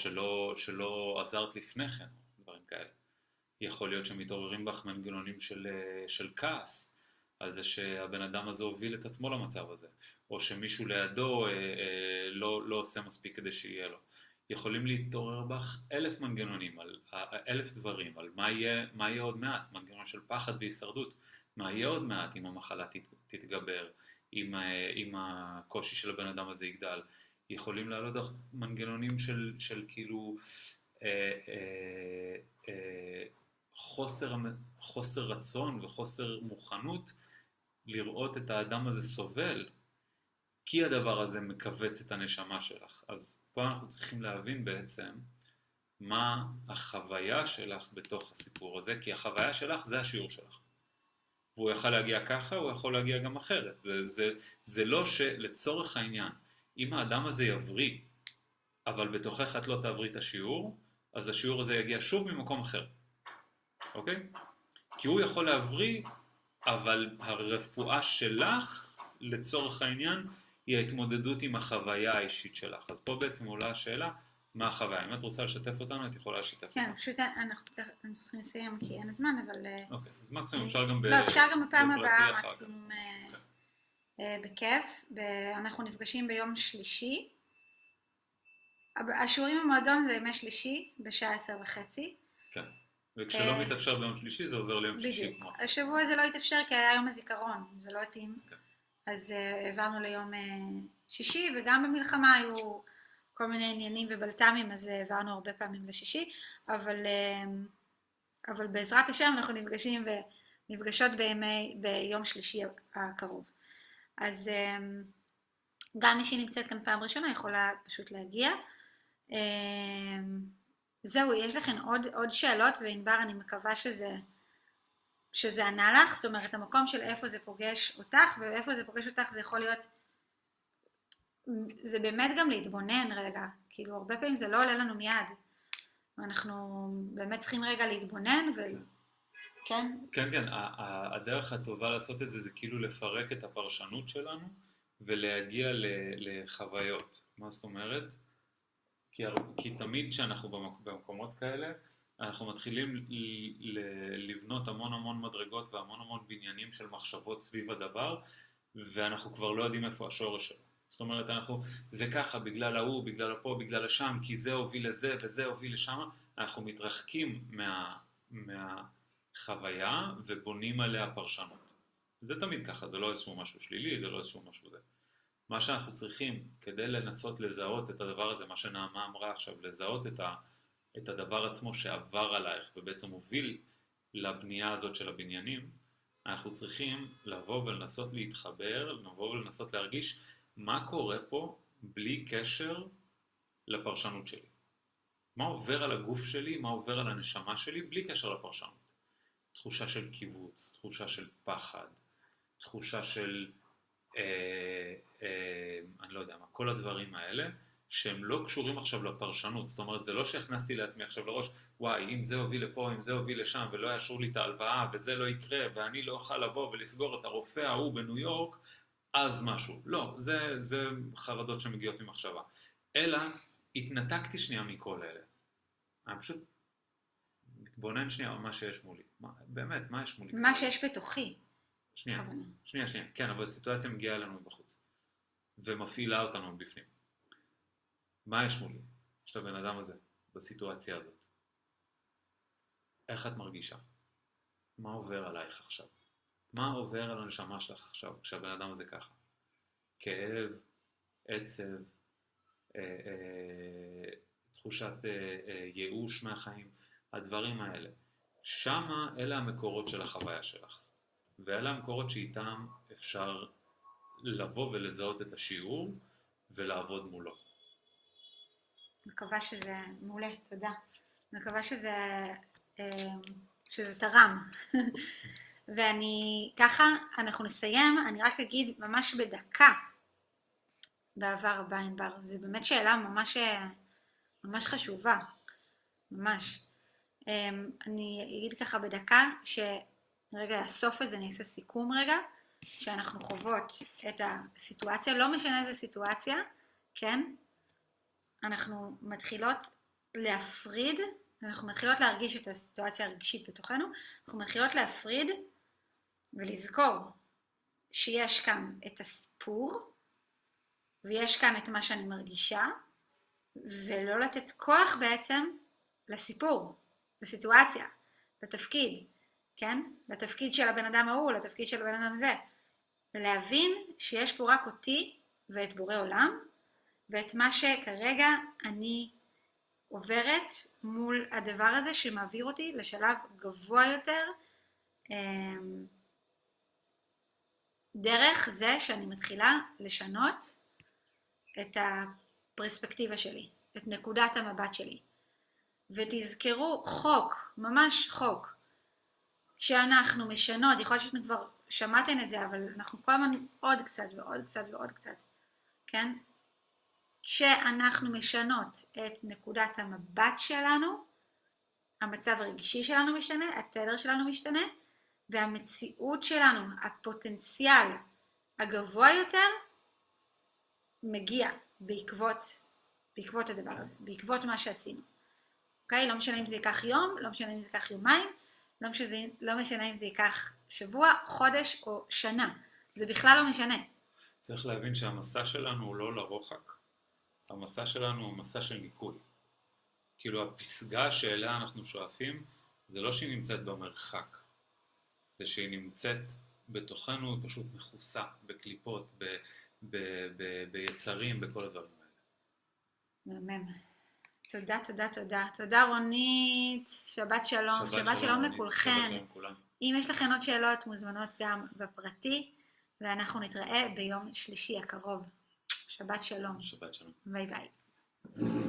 שלא עזרת לפני כן, דברים כאלה. יכול להיות שמתעוררים בך מנגנונים של כעס, על זה שהבן אדם הזה הוביל את עצמו למצב הזה, או שמישהו לידו לא עושה מספיק כדי שיהיה לו. יכולים להתעורר בך 1000 מנגנונים, 1000 דברים, על מה יהיה עוד מעט, מנגנון של פחד והישרדות, מה יהיה עוד מעט אם המחלה תתגבר, אם הקושי של הבן אדם הזה יגדל. יכולים לעלות מנגנונים של כאילו חוסר רצון וחוסר מוכנות לראות את האדם הזה סובל, כי הדבר הזה מכווץ את הנשמה שלך. אז פה אנחנו צריכים להבין בעצם מה החוויה שלך בתוך הסיפור הזה, כי החוויה שלך זה השיעור שלך. והוא יכול להגיע ככה, הוא יכול להגיע גם אחרת. זה לא שלצורך העניין, אם האדם הזה יבריא, אבל בתוכך את לא תעברי את השיעור, אז השיעור הזה יגיע שוב ממקום אחר. אוקיי? כי הוא יכול להבריא, אבל הרפואה שלך, לצורך העניין, היא ההתמודדות עם החוויה האישית שלך. אז פה בעצם עולה השאלה, מה החוויה? אם את רוצה לשתף אותנו, את יכולה לשתף אותנו. כן, פשוט אנחנו צריכים לסיים כי אין הזמן, אבל... אוקיי, אז מקסימום אפשר גם לא, אפשר גם בפעם הבאה, מקסימום בכיף. אנחנו נפגשים ביום שלישי. השיעורים במועדון זה ימי שלישי, בשעה 10:30. כן, וכשלא מתאפשר ביום שלישי, זה עובר ליום שישי. בדיוק. השבוע זה לא התאפשר כי היה יום הזיכרון, זה לא התאים. אז העברנו ליום שישי, וגם במלחמה היו כל מיני עניינים ובלת"מים, אז העברנו הרבה פעמים לשישי, אבל בעזרת השם אנחנו נפגשים ונפגשות ביום שלישי הקרוב. אז גם מי שנמצאת כאן פעם ראשונה יכולה פשוט להגיע. זהו, יש לכם עוד שאלות, וענבר אני מקווה שזה ענה לך, זאת אומרת המקום של איפה זה פוגש אותך, ואיפה זה פוגש אותך זה יכול להיות, זה באמת גם להתבונן רגע, כאילו הרבה פעמים זה לא עולה לנו מיד, ואנחנו באמת צריכים רגע להתבונן כן? כן, הדרך הטובה לעשות את זה זה כאילו לפרק את הפרשנות שלנו ולהגיע לחוויות. מה זאת אומרת? כי תמיד כשאנחנו במקומות כאלה, אנחנו מתחילים לבנות המון מדרגות והמון בניינים של מחשבות סביב הדבר, ואנחנו כבר לא יודעים איפה השורש שלו. זאת אומרת, זה ככה בגלל ההוא, בגלל הפה, בגלל השם, כי זה הוביל לזה וזה הוביל לשם, אנחנו מתרחקים מהחוויה ובונים עליה פרשנות. זה תמיד ככה, זה לא איזשהו משהו שלילי, זה לא איזשהו משהו זה. מה שאנחנו צריכים כדי לנסות לזהות את הדבר הזה, מה שנעמה אמרה עכשיו, לזהות את הדבר עצמו שעבר עלייך ובעצם הוביל לבנייה הזאת של הבניינים, אנחנו צריכים לבוא ולנסות להתחבר, לבוא ולנסות להרגיש מה קורה פה בלי קשר לפרשנות שלי. מה עובר על הגוף שלי, מה עובר על הנשמה שלי בלי קשר לפרשנות. תחושה של קיבוץ, תחושה של פחד, תחושה של אני לא יודע מה, כל הדברים האלה שהם לא קשורים עכשיו לפרשנות. זאת אומרת, זה לא שהכנסתי לעצמי עכשיו לראש, וואי, אם זה הוביל לפה, אם זה הוביל לשם, ולא יאשרו לי את ההלוואה, וזה לא יקרה, ואני לא אוכל לבוא ולסגור את הרופא ההוא בניו יורק, אז משהו. לא, זה חרדות שמגיעות ממחשבה. אלא, התנתקתי שנייה מכל אלה. אני פשוט מתבונן שנייה על מה שיש מולי. באמת, מה יש מולי? מה שיש בתוכי. שנייה. כן, אבל הסיטואציה מגיעה אלינו מבחוץ. ומפעילה אותנו מבפנים. מה יש מולי? יש את הבן אדם הזה, בסיטואציה הזאת. איך את מרגישה? מה עובר עלייך עכשיו? מה עובר על הנשמה שלך עכשיו, כשהבן אדם הזה ככה? כאב, עצב, תחושת ייאוש מהחיים, הדברים האלה. שמה אלה המקורות של החוויה שלך. ואלה המקורות שאיתם אפשר לבוא ולזהות את השיעור ולעבוד מולו. מקווה שזה מעולה, תודה. מקווה שזה תרם. ואני ככה, אנחנו נסיים, אני רק אגיד ממש בדקה בעבר הבא ענבר. זו באמת שאלה ממש חשובה, ממש. אני אגיד ככה בדקה רגע, הסוף הזה, אני אעשה סיכום רגע, שאנחנו חוות את הסיטואציה, לא משנה איזה סיטואציה, כן? אנחנו מתחילות להפריד, אנחנו מתחילות להרגיש את הסיטואציה הרגשית בתוכנו, אנחנו מתחילות להפריד ולזכור שיש כאן את הסיפור, ויש כאן את מה שאני מרגישה, ולא לתת כוח בעצם לסיפור, לסיטואציה, לתפקיד. כן? לתפקיד של הבן אדם ההוא, לתפקיד של הבן אדם זה. ולהבין שיש פה רק אותי ואת בורא עולם, ואת מה שכרגע אני עוברת מול הדבר הזה שמעביר אותי לשלב גבוה יותר, דרך זה שאני מתחילה לשנות את הפרספקטיבה שלי, את נקודת המבט שלי. ותזכרו חוק, ממש חוק, כשאנחנו משנות, יכול להיות שאתם כבר שמעתם את זה, אבל אנחנו כל הזמן עוד קצת ועוד קצת ועוד קצת, כן? כשאנחנו משנות את נקודת המבט שלנו, המצב הרגשי שלנו משנה, התדר שלנו משתנה, והמציאות שלנו, הפוטנציאל הגבוה יותר, מגיע בעקבות הדבר הזה, בעקבות מה שעשינו. אוקיי? לא משנה אם זה ייקח יום, לא משנה אם זה ייקח יומיים, לא משנה אם זה ייקח שבוע, חודש או שנה. זה בכלל לא משנה. צריך להבין שהמסע שלנו הוא לא לרוחק. המסע שלנו הוא מסע של ניקוי. כאילו הפסגה שאליה אנחנו שואפים, זה לא שהיא נמצאת במרחק. זה שהיא נמצאת בתוכנו, היא פשוט מכוסה בקליפות, ביצרים, בכל הדברים האלה. מהמם. תודה, תודה, תודה. תודה רונית, שבת שלום, שבת שלום לכולכן. אם יש לכם עוד שאלות, מוזמנות גם בפרטי, ואנחנו נתראה ביום שלישי הקרוב. שבת שלום. שבת שלום. ביי ביי.